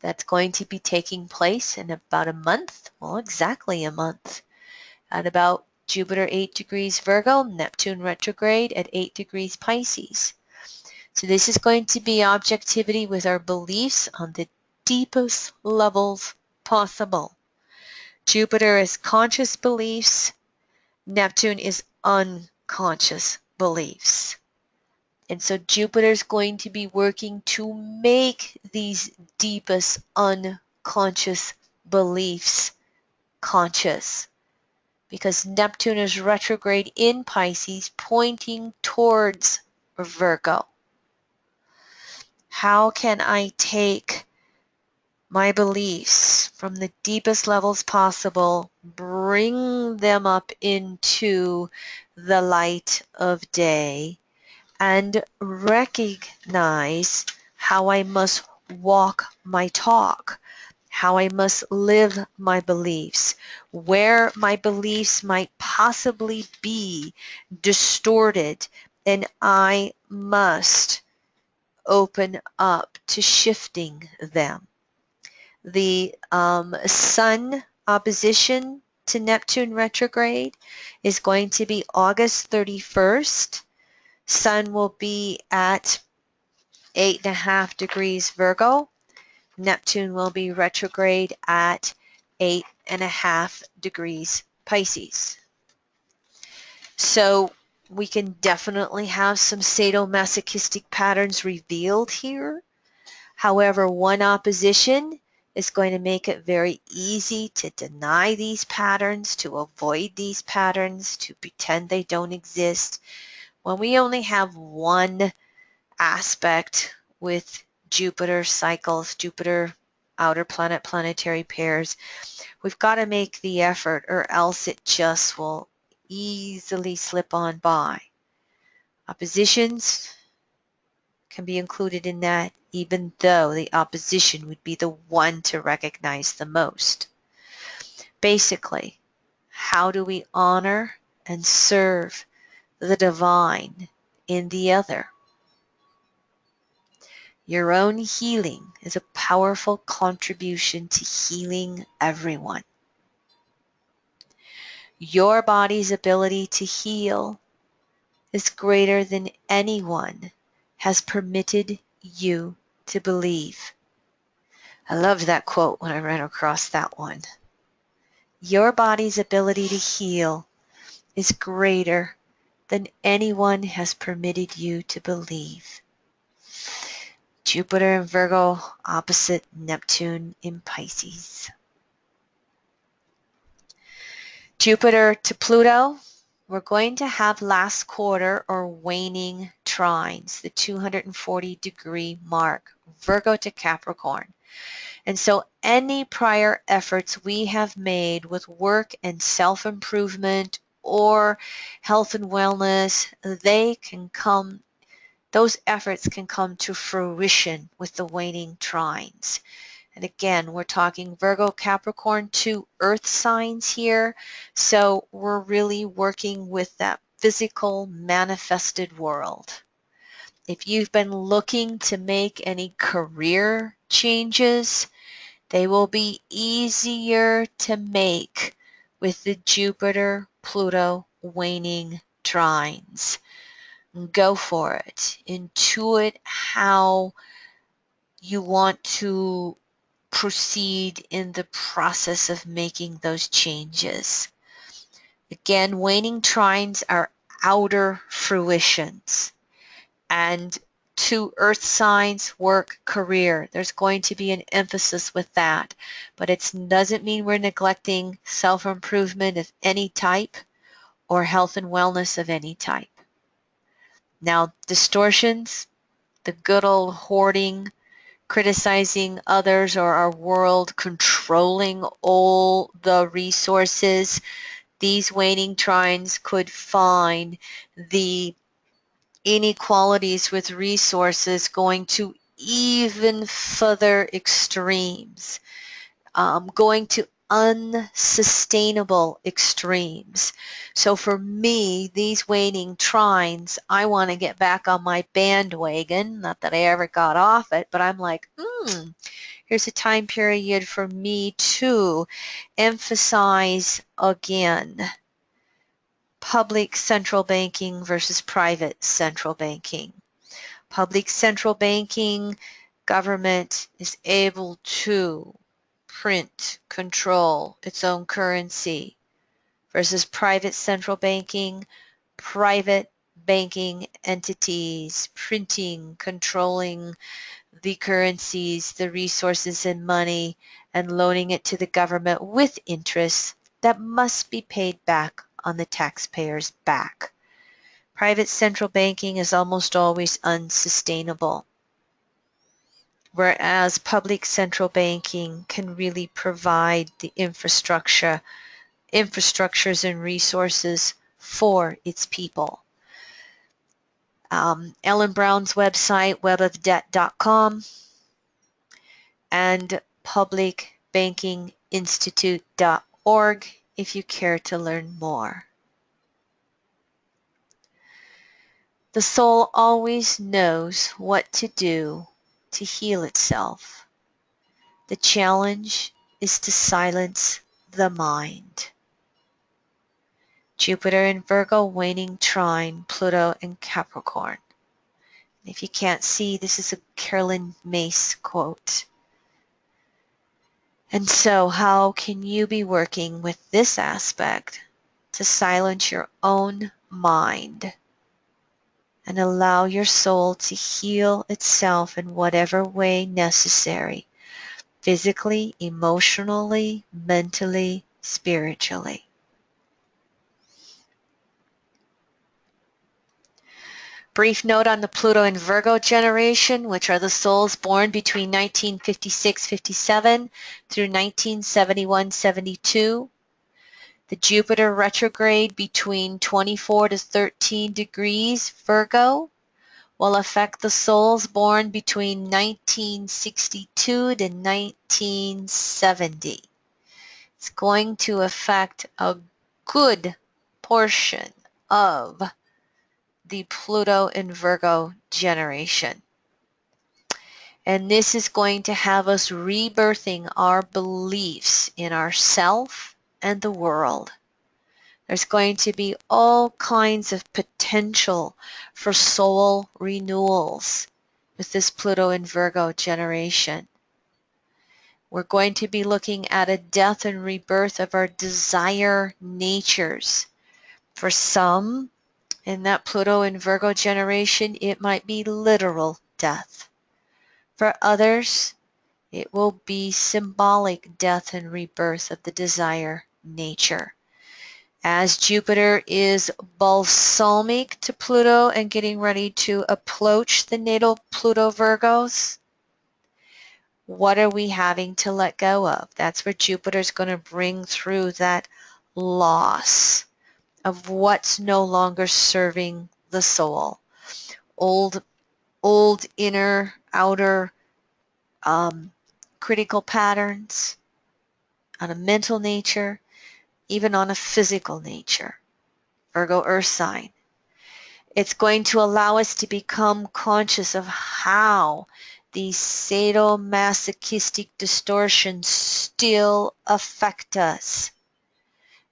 A: that's going to be taking place in about a month, well, exactly a month, at about Jupiter 8 degrees Virgo, Neptune retrograde at 8 degrees Pisces. So this is going to be objectivity with our beliefs on the deepest levels possible. Jupiter is conscious beliefs, Neptune is unconscious beliefs. And so Jupiter is going to be working to make these deepest unconscious beliefs conscious, because Neptune is retrograde in Pisces, pointing towards Virgo. How can I take my beliefs from the deepest levels possible, bring them up into the light of day, and recognize how I must walk my talk, how I must live my beliefs, where my beliefs might possibly be distorted, and I must open up to shifting them. The Sun opposition to Neptune retrograde is going to be August 31st. Sun will be at 8.5 degrees Virgo. Neptune will be retrograde at 8.5 degrees Pisces. So we can definitely have some sadomasochistic patterns revealed here. However, one opposition is going to make it very easy to deny these patterns, to avoid these patterns, to pretend they don't exist. When we only have one aspect with Jupiter cycles, Jupiter outer planet planetary pairs, we've got to make the effort, or else it just will easily slip on by. Oppositions can be included in that, even though the opposition would be the one to recognize the most. Basically, how do we honor and serve the divine in the other. Your own healing is a powerful contribution to healing everyone. Your body's ability to heal is greater than anyone has permitted you to believe. I loved that quote when I ran across that one. Your body's ability to heal is greater than anyone has permitted you to believe. Jupiter in Virgo opposite Neptune in Pisces. Jupiter to Pluto, we're going to have last quarter or waning trines, the 240-degree mark, Virgo to Capricorn. And so any prior efforts we have made with work and self-improvement or health and wellness, those efforts can come to fruition with the waning trines. And again, we're talking Virgo, Capricorn, 2 earth signs here. So we're really working with that physical manifested world. If you've been looking to make any career changes, they will be easier to make with the Jupiter-Pluto waning trines. Go for it. Intuit how you want to proceed in the process of making those changes. Again, waning trines are outer fruitions. And 2 earth signs, work, career. There's going to be an emphasis with that. But it doesn't mean we're neglecting self-improvement of any type or health and wellness of any type. Now, distortions, the good old hoarding, criticizing others or our world, controlling all the resources, these waning trines could find the inequalities with resources going to even further extremes, going to unsustainable extremes. So for me, these waning trines, I want to get back on my bandwagon. Not that I ever got off it, but I'm like, here's a time period for me to emphasize again public central banking versus private central banking. Public central banking, government is able to print, control its own currency versus private central banking, private banking entities printing, controlling the currencies, the resources and money, and loaning it to the government with interest that must be paid back on the taxpayer's back. Private central banking is almost always unsustainable, whereas public central banking can really provide the infrastructures and resources for its people. Ellen Brown's website, webofdebt.com, and publicbankinginstitute.org if you care to learn more. The soul always knows what to do to heal itself. The challenge is to silence the mind. Jupiter in Virgo, waning trine, Pluto in Capricorn. If you can't see, this is a Carolyn Mace quote. And so how can you be working with this aspect to silence your own mind and allow your soul to heal itself in whatever way necessary, physically, emotionally, mentally, spiritually? Brief note on the Pluto and Virgo generation, which are the souls born between 1956-57 through 1971-72. The Jupiter retrograde between 24 to 13 degrees Virgo will affect the souls born between 1962 to 1970. It's going to affect a good portion of the Pluto in Virgo generation. And this is going to have us rebirthing our beliefs in ourself and the world. There's going to be all kinds of potential for soul renewals with this Pluto in Virgo generation. We're going to be looking at a death and rebirth of our desire natures. For some, in that Pluto in Virgo generation, it might be literal death. For others, it will be symbolic death and rebirth of the desire nature. As Jupiter is balsamic to Pluto and getting ready to approach the natal Pluto Virgos, what are we having to let go of? That's where Jupiter's going to bring through that loss of what's no longer serving the soul. Old inner, outer critical patterns on a mental nature, even on a physical nature. Virgo Earth sign. It's going to allow us to become conscious of how these sadomasochistic distortions still affect us.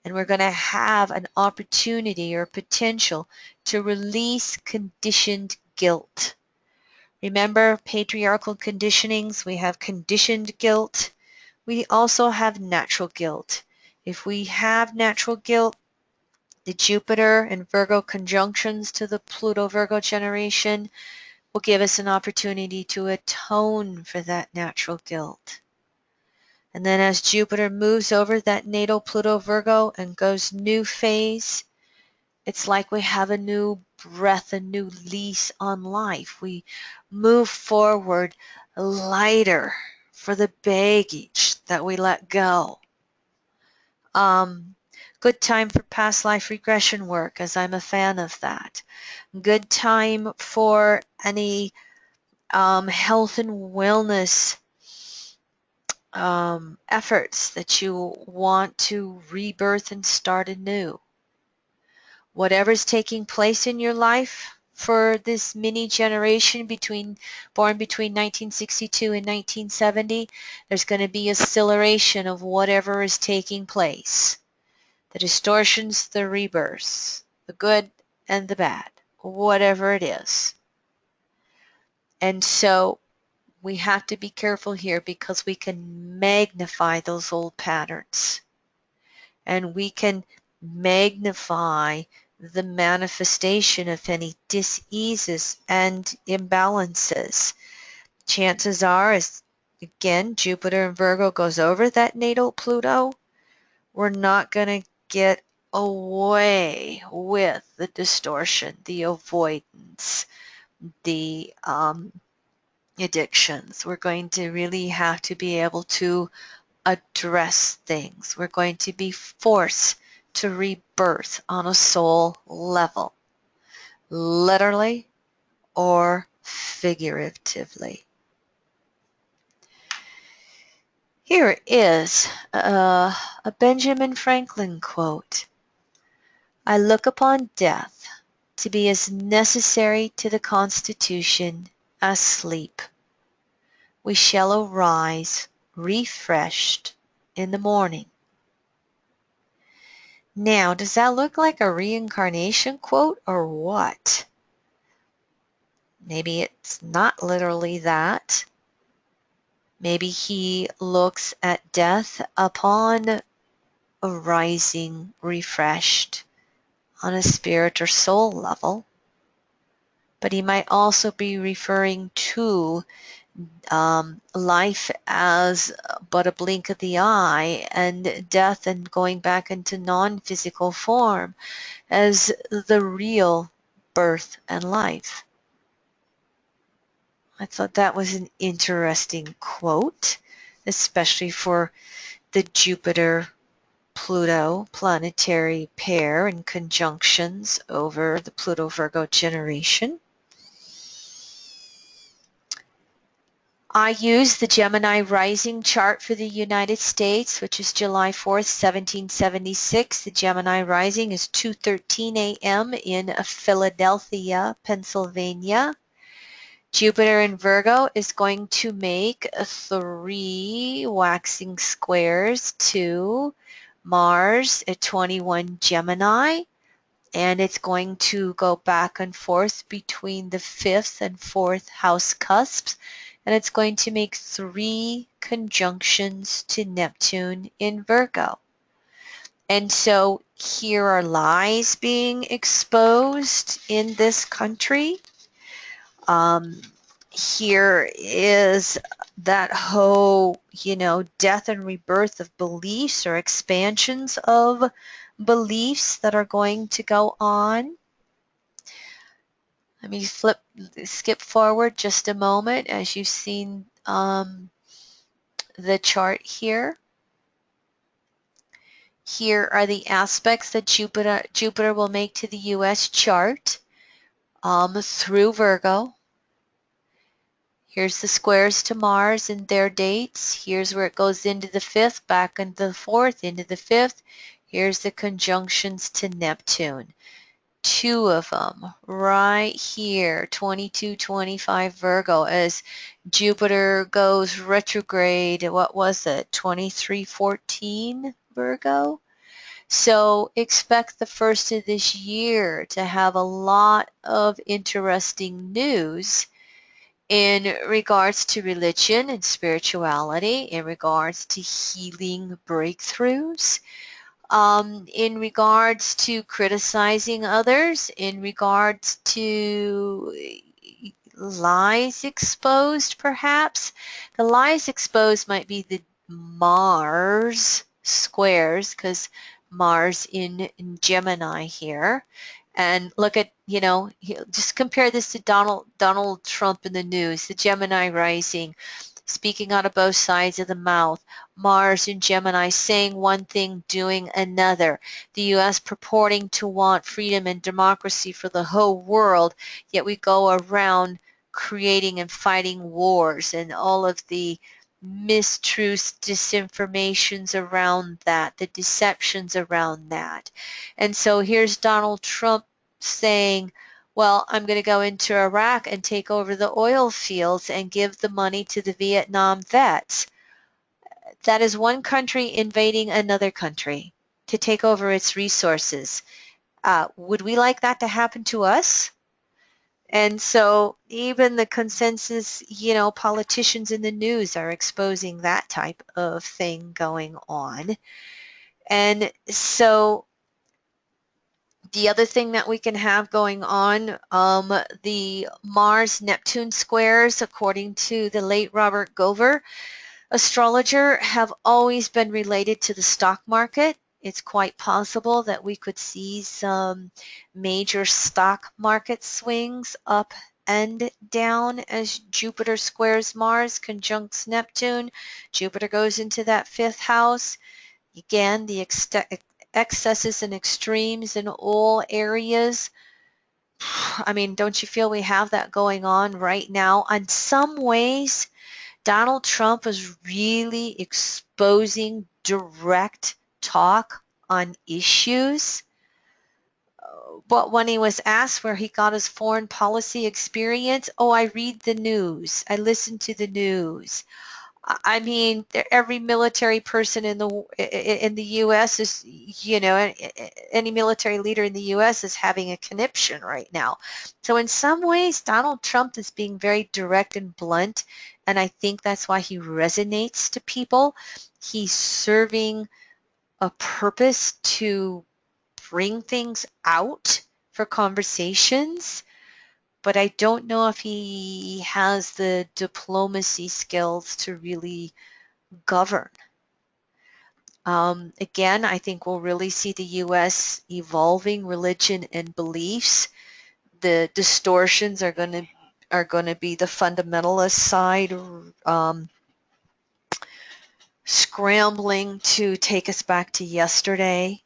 A: And we're going to have an opportunity or potential to release conditioned guilt. Remember patriarchal conditionings? We have conditioned guilt. We also have natural guilt. If we have natural guilt, the Jupiter and Virgo conjunctions to the Pluto Virgo generation will give us an opportunity to atone for that natural guilt. And then as Jupiter moves over that natal Pluto Virgo and goes new phase, it's like we have a new breath, a new lease on life. We move forward lighter for the baggage that we let go. Good time for past life regression work, as I'm a fan of that. Good time for any health and wellness efforts that you want to rebirth and start anew. Whatever's taking place in your life for this mini generation born between 1962 and 1970, there's going to be acceleration of whatever is taking place. The distortions, the rebirths, the good and the bad, whatever it is. And so we have to be careful here because we can magnify those old patterns. And we can magnify the manifestation of any dis-eases and imbalances. Chances are, as again, Jupiter in Virgo goes over that natal Pluto, we're not going to get away with the distortion, the avoidance, the addictions. We're going to really have to be able to address things. We're going to be forced to rebirth on a soul level, literally or figuratively. Here is a Benjamin Franklin quote. I look upon death to be as necessary to the Constitution as sleep. We shall arise refreshed in the morning. Now, does that look like a reincarnation quote or what? Maybe it's not literally that. Maybe he looks at death upon arising refreshed on a spirit or soul level. But he might also be referring to life as but a blink of the eye, and death and going back into non-physical form as the real birth and life. I thought that was an interesting quote, especially for the Jupiter-Pluto planetary pair and conjunctions over the Pluto-Virgo generation. I use the Gemini rising chart for the United States, which is July 4th, 1776. The Gemini rising is 2:13 a.m. in Philadelphia, Pennsylvania. Jupiter in Virgo is going to make 3 waxing squares to Mars at 21 Gemini, and it's going to go back and forth between the 5th and 4th house cusps, and it's going to make 3 conjunctions to Neptune in Virgo. And so here are lies being exposed in this country. Here is that whole, death and rebirth of beliefs or expansions of beliefs that are going to go on. Let me skip forward just a moment as you've seen the chart here. Here are the aspects that Jupiter will make to the U.S. chart through Virgo. Here's the squares to Mars and their dates. Here's where it goes into the 5th, back into the 4th, into the 5th. Here's the conjunctions to Neptune. 2 of them right here, 22-25 Virgo, as Jupiter goes retrograde. What was it, 23-14 Virgo? So expect the first of this year to have a lot of interesting news in regards to religion and spirituality, in regards to healing breakthroughs, in regards to criticizing others, in regards to lies exposed, perhaps. The lies exposed might be the Mars squares, because Mars in Gemini here. And look at, just compare this to Donald Trump in the news, the Gemini rising, speaking out of both sides of the mouth. Mars in Gemini saying one thing, doing another. The U.S. purporting to want freedom and democracy for the whole world, yet we go around creating and fighting wars and all of the mistruths, disinformations around that, the deceptions around that. And so here's Donald Trump saying, well, I'm going to go into Iraq and take over the oil fields and give the money to the Vietnam vets. That is one country invading another country to take over its resources. Would we like that to happen to us? And so even the consensus, politicians in the news are exposing that type of thing going on. And so the other thing that we can have going on, the Mars-Neptune squares, according to the late Robert Gover, astrologer, have always been related to the stock market. It's quite possible that we could see some major stock market swings up and down as Jupiter squares Mars, conjuncts Neptune. Jupiter goes into that 5th house. Again, the excesses and extremes in all areas. I mean, don't you feel we have that going on right now? In some ways, Donald Trump is really exposing direct talk on issues. But when he was asked where he got his foreign policy experience, I read the news. I listen to the news. I mean, every military person in the U.S. is, any military leader in the U.S. is having a conniption right now. So in some ways, Donald Trump is being very direct and blunt, and I think that's why he resonates to people. He's serving a purpose to bring things out for conversations, but I don't know if he has the diplomacy skills to really govern. Again, I think we'll really see the U.S. evolving religion and beliefs. The distortions are going to be the fundamentalist side, scrambling to take us back to yesterday.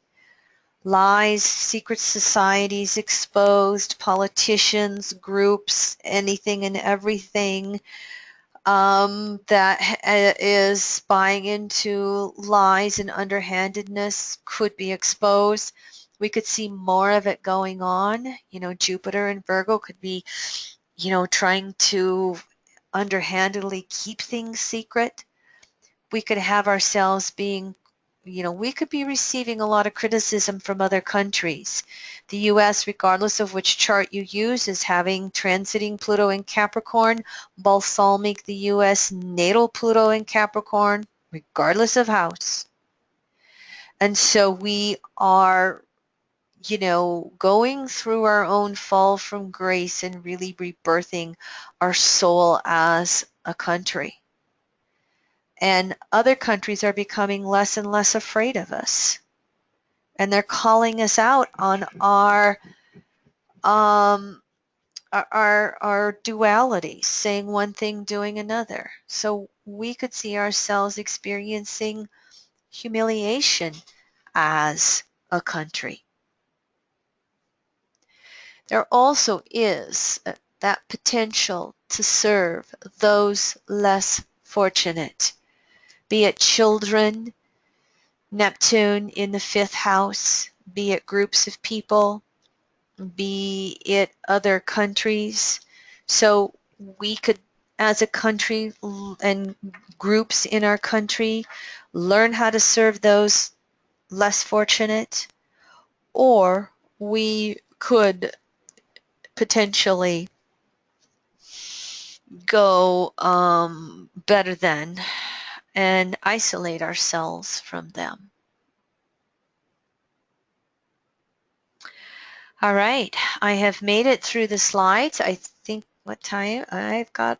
A: Lies, secret societies exposed, politicians, groups, anything and everything that is buying into lies and underhandedness could be exposed. We could see more of it going on. Jupiter and Virgo could be, trying to underhandedly keep things secret. We could have ourselves being, we could be receiving a lot of criticism from other countries. The U.S., regardless of which chart you use, is having transiting Pluto in Capricorn, balsamic the U.S. natal Pluto in Capricorn, regardless of house. And so we are, going through our own fall from grace and really rebirthing our soul as a country. And other countries are becoming less and less afraid of us. And they're calling us out on our dualities, saying one thing, doing another. So we could see ourselves experiencing humiliation as a country. There also is that potential to serve those less fortunate, be it children, Neptune in the fifth house, be it groups of people, be it other countries. So we could, as a country and groups in our country, learn how to serve those less fortunate, or we could potentially go better than and isolate ourselves from them. All right, I have made it through the slides. I think what time I've got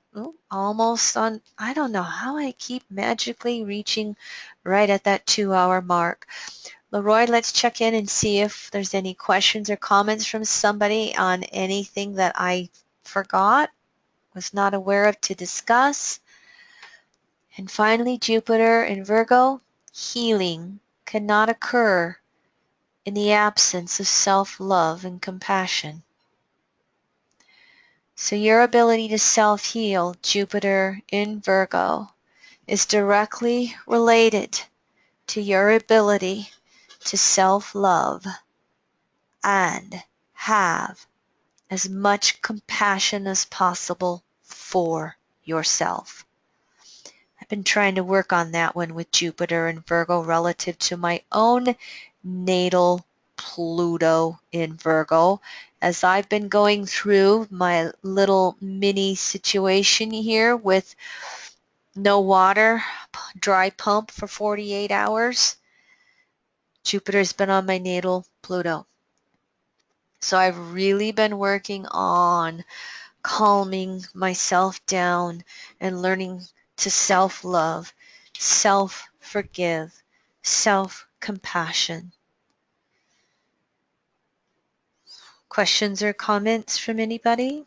A: almost on, I don't know how I keep magically reaching right at that 2-hour mark. Leroy, let's check in and see if there's any questions or comments from somebody on anything that I forgot, was not aware of to discuss. And finally, Jupiter in Virgo, healing cannot occur in the absence of self-love and compassion. So your ability to self-heal, Jupiter in Virgo, is directly related to your ability to self-love and have as much compassion as possible for yourself. I've been trying to work on that one with Jupiter and Virgo relative to my own natal Pluto in Virgo. As I've been going through my little mini situation here with no water, dry pump for 48 hours, Jupiter's been on my natal Pluto. So I've really been working on calming myself down and learning to self-love, self-forgive, self-compassion. Questions or comments from anybody?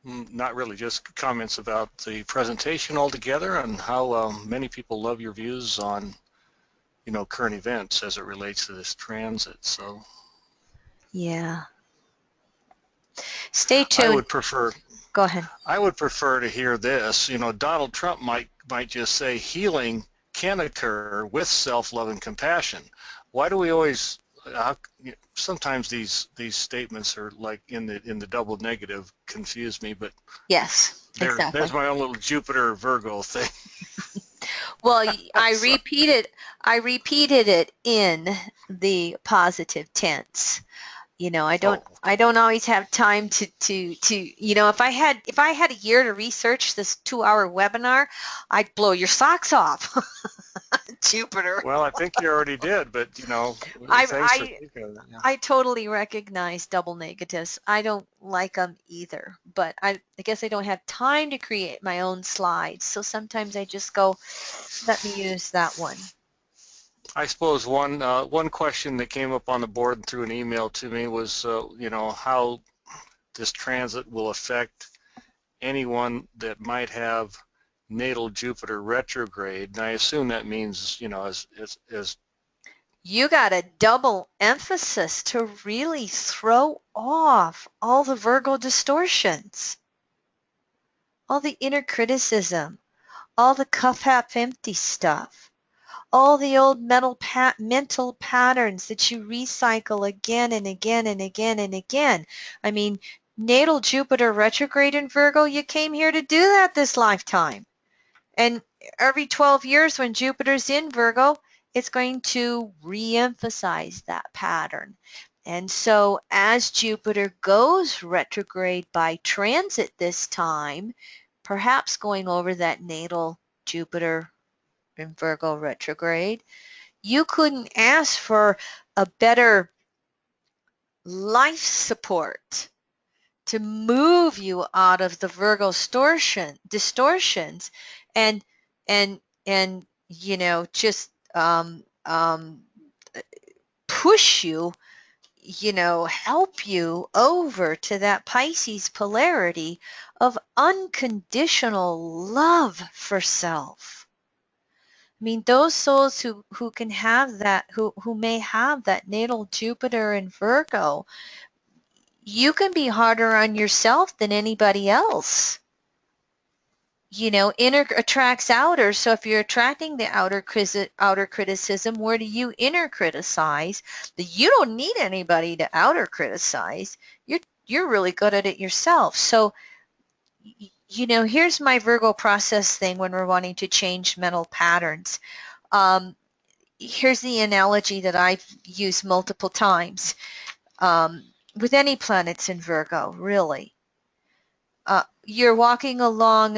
B: Not really, just comments about the presentation altogether and how many people love your views on, current events as it relates to this transit. So
A: Yeah. Stay tuned.
B: I would prefer.
A: Go ahead.
B: I would prefer to hear this. Donald Trump might just say healing can occur with self-love and compassion. Why do we always? Sometimes these statements are like in the double negative, confuse me. But
A: yes, exactly.
B: There's my own little Jupiter Virgo thing.
A: Well, I repeated it in the positive tense. I don't always have time to if I had a year to research this 2-hour webinar, I'd blow your socks off. Jupiter.
B: Well, I think you already did, but
A: I totally recognize double negatives. I don't like them either, but I guess I don't have time to create my own slides, so sometimes I just go, let me use that one.
B: I suppose one question that came up on the board through an email to me was, how this transit will affect anyone that might have natal Jupiter retrograde. And I assume that means, as
A: you got a double emphasis to really throw off all the Virgo distortions. all the inner criticism, all the cup half empty stuff, all the old mental patterns that you recycle again and again and again and again. I mean, natal Jupiter retrograde in Virgo, you came here to do that this lifetime. And every 12 years when Jupiter's in Virgo, it's going to re-emphasize that pattern. And so as Jupiter goes retrograde by transit this time, perhaps going over that natal Jupiter in Virgo retrograde, you couldn't ask for a better life support to move you out of the Virgo distortions and and you know just push you, help you over to that Pisces polarity of unconditional love for self. I mean, those souls who can have that, who may have that natal Jupiter in Virgo, you can be harder on yourself than anybody else. Inner attracts outer. So if you're attracting the outer criticism, where do you inner criticize? You don't need anybody to outer criticize. You're really good at it yourself. So, here's my Virgo process thing when we're wanting to change mental patterns. Here's the analogy that I've used multiple times with any planets in Virgo, really. You're walking along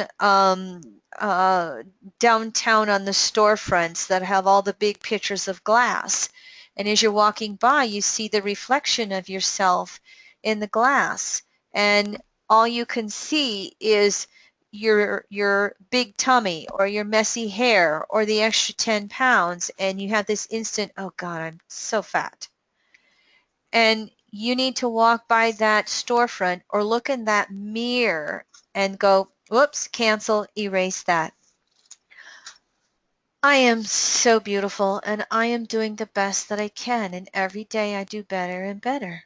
A: downtown on the storefronts that have all the big pictures of glass. And as you're walking by, you see the reflection of yourself in the glass. And all you can see is your big tummy or your messy hair or the extra 10 pounds. And you have this instant, oh God, I'm so fat. And you need to walk by that storefront or look in that mirror and go, whoops, cancel, erase that. I am so beautiful and I am doing the best that I can, and every day I do better and better.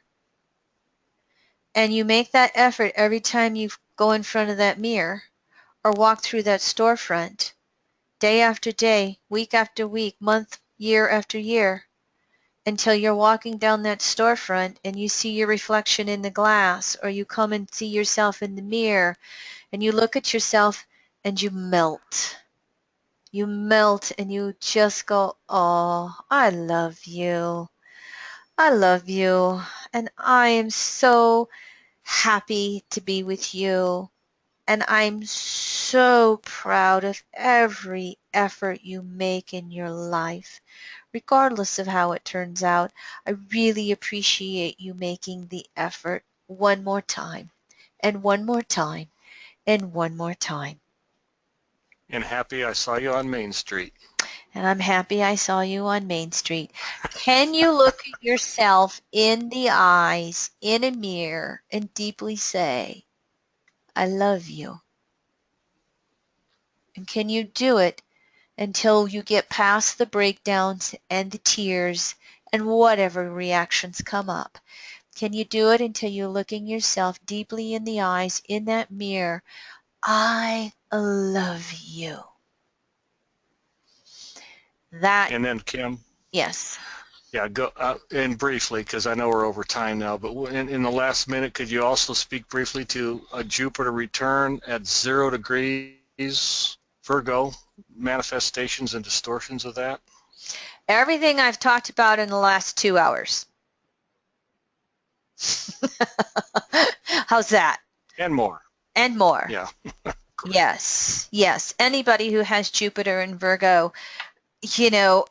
A: And you make that effort every time you go in front of that mirror or walk through that storefront, day after day, week after week, month, year after year, until you're walking down that storefront and you see your reflection in the glass, or you come and see yourself in the mirror and you look at yourself and you melt. You melt and you just go, oh, I love you. I love you. And I am so happy to be with you. And I'm so proud of every effort you make in your life, regardless of how it turns out. I really appreciate you making the effort one more time, and one more time, and one more time.
B: And happy I saw you on Main Street.
A: And I'm happy I saw you on Main Street. Can you look at yourself in the eyes, in a mirror, and deeply say, I love you? And can you do it until you get past the breakdowns and the tears and whatever reactions come up? Can you do it until you're looking yourself deeply in the eyes in that mirror? I love you. That.
B: And then, Kim.
A: Yes.
B: Yeah, go and briefly, because I know we're over time now, but in the last minute, could you also speak briefly to a Jupiter return at 0 degrees Virgo, manifestations and distortions of that?
A: Everything I've talked about in the last 2 hours. How's that?
B: And more.
A: And more.
B: Yeah.
A: Yes, yes. Anybody who has Jupiter in Virgo,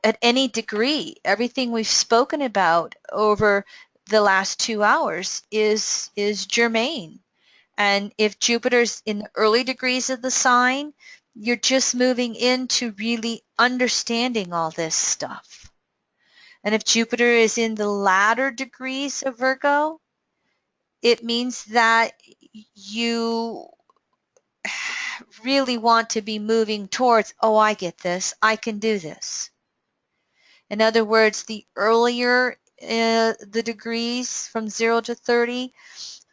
A: at any degree, everything we've spoken about over the last 2 hours is germane. And if Jupiter's in the early degrees of the sign, you're just moving into really understanding all this stuff. And if Jupiter is in the latter degrees of Virgo, it means that you really want to be moving towards, oh, I get this, I can do this. In other words, the earlier the degrees from 0 to 30,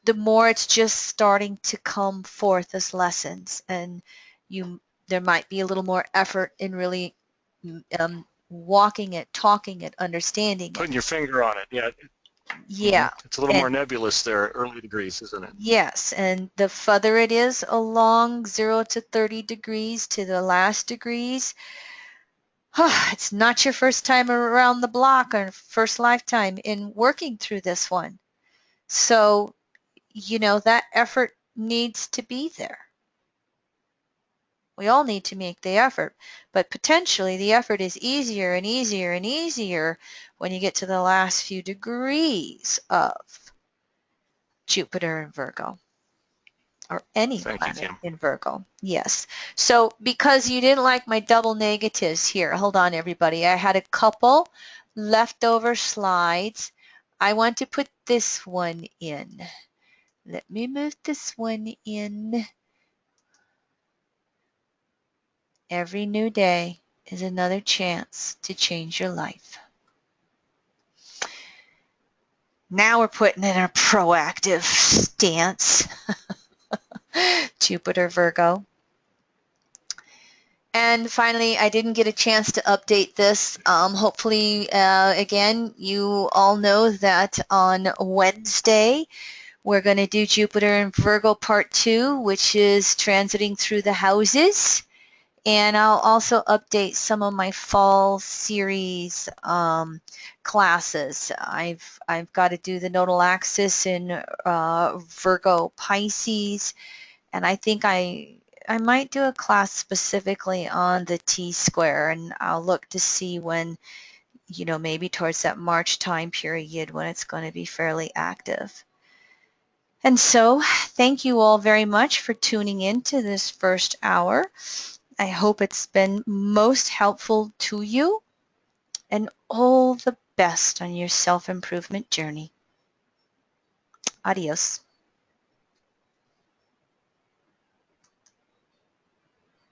A: the more it's just starting to come forth as lessons, and there might be a little more effort in really walking it, talking it, understanding it.
B: Putting your finger on it, yeah.
A: Yeah.
B: It's a little more nebulous there, early degrees, isn't it?
A: Yes, and the further it is along 0 to 30 degrees to the last degrees, it's not your first time around the block or first lifetime in working through this one. So, that effort needs to be there. We all need to make the effort, but potentially the effort is easier and easier and easier when you get to the last few degrees of Jupiter in Virgo, or any planet in Virgo. Yes. So because you didn't like my double negatives here, hold on everybody, I had a couple leftover slides. I want to put this one in. Let me move this one in. Every new day is another chance to change your life. Now we're putting in a proactive stance. Jupiter, Virgo. And finally, I didn't get a chance to update this. Hopefully, again, you all know that on Wednesday, we're going to do Jupiter in Virgo Part 2, which is transiting through the houses. And I'll also update some of my fall series classes. I've got to do the nodal axis in Virgo Pisces, and I think I might do a class specifically on the T-square, and I'll look to see when, maybe towards that March time period when it's going to be fairly active. And so, thank you all very much for tuning in to this first hour. I hope it's been most helpful to you, and all the best on your self-improvement journey. Adios.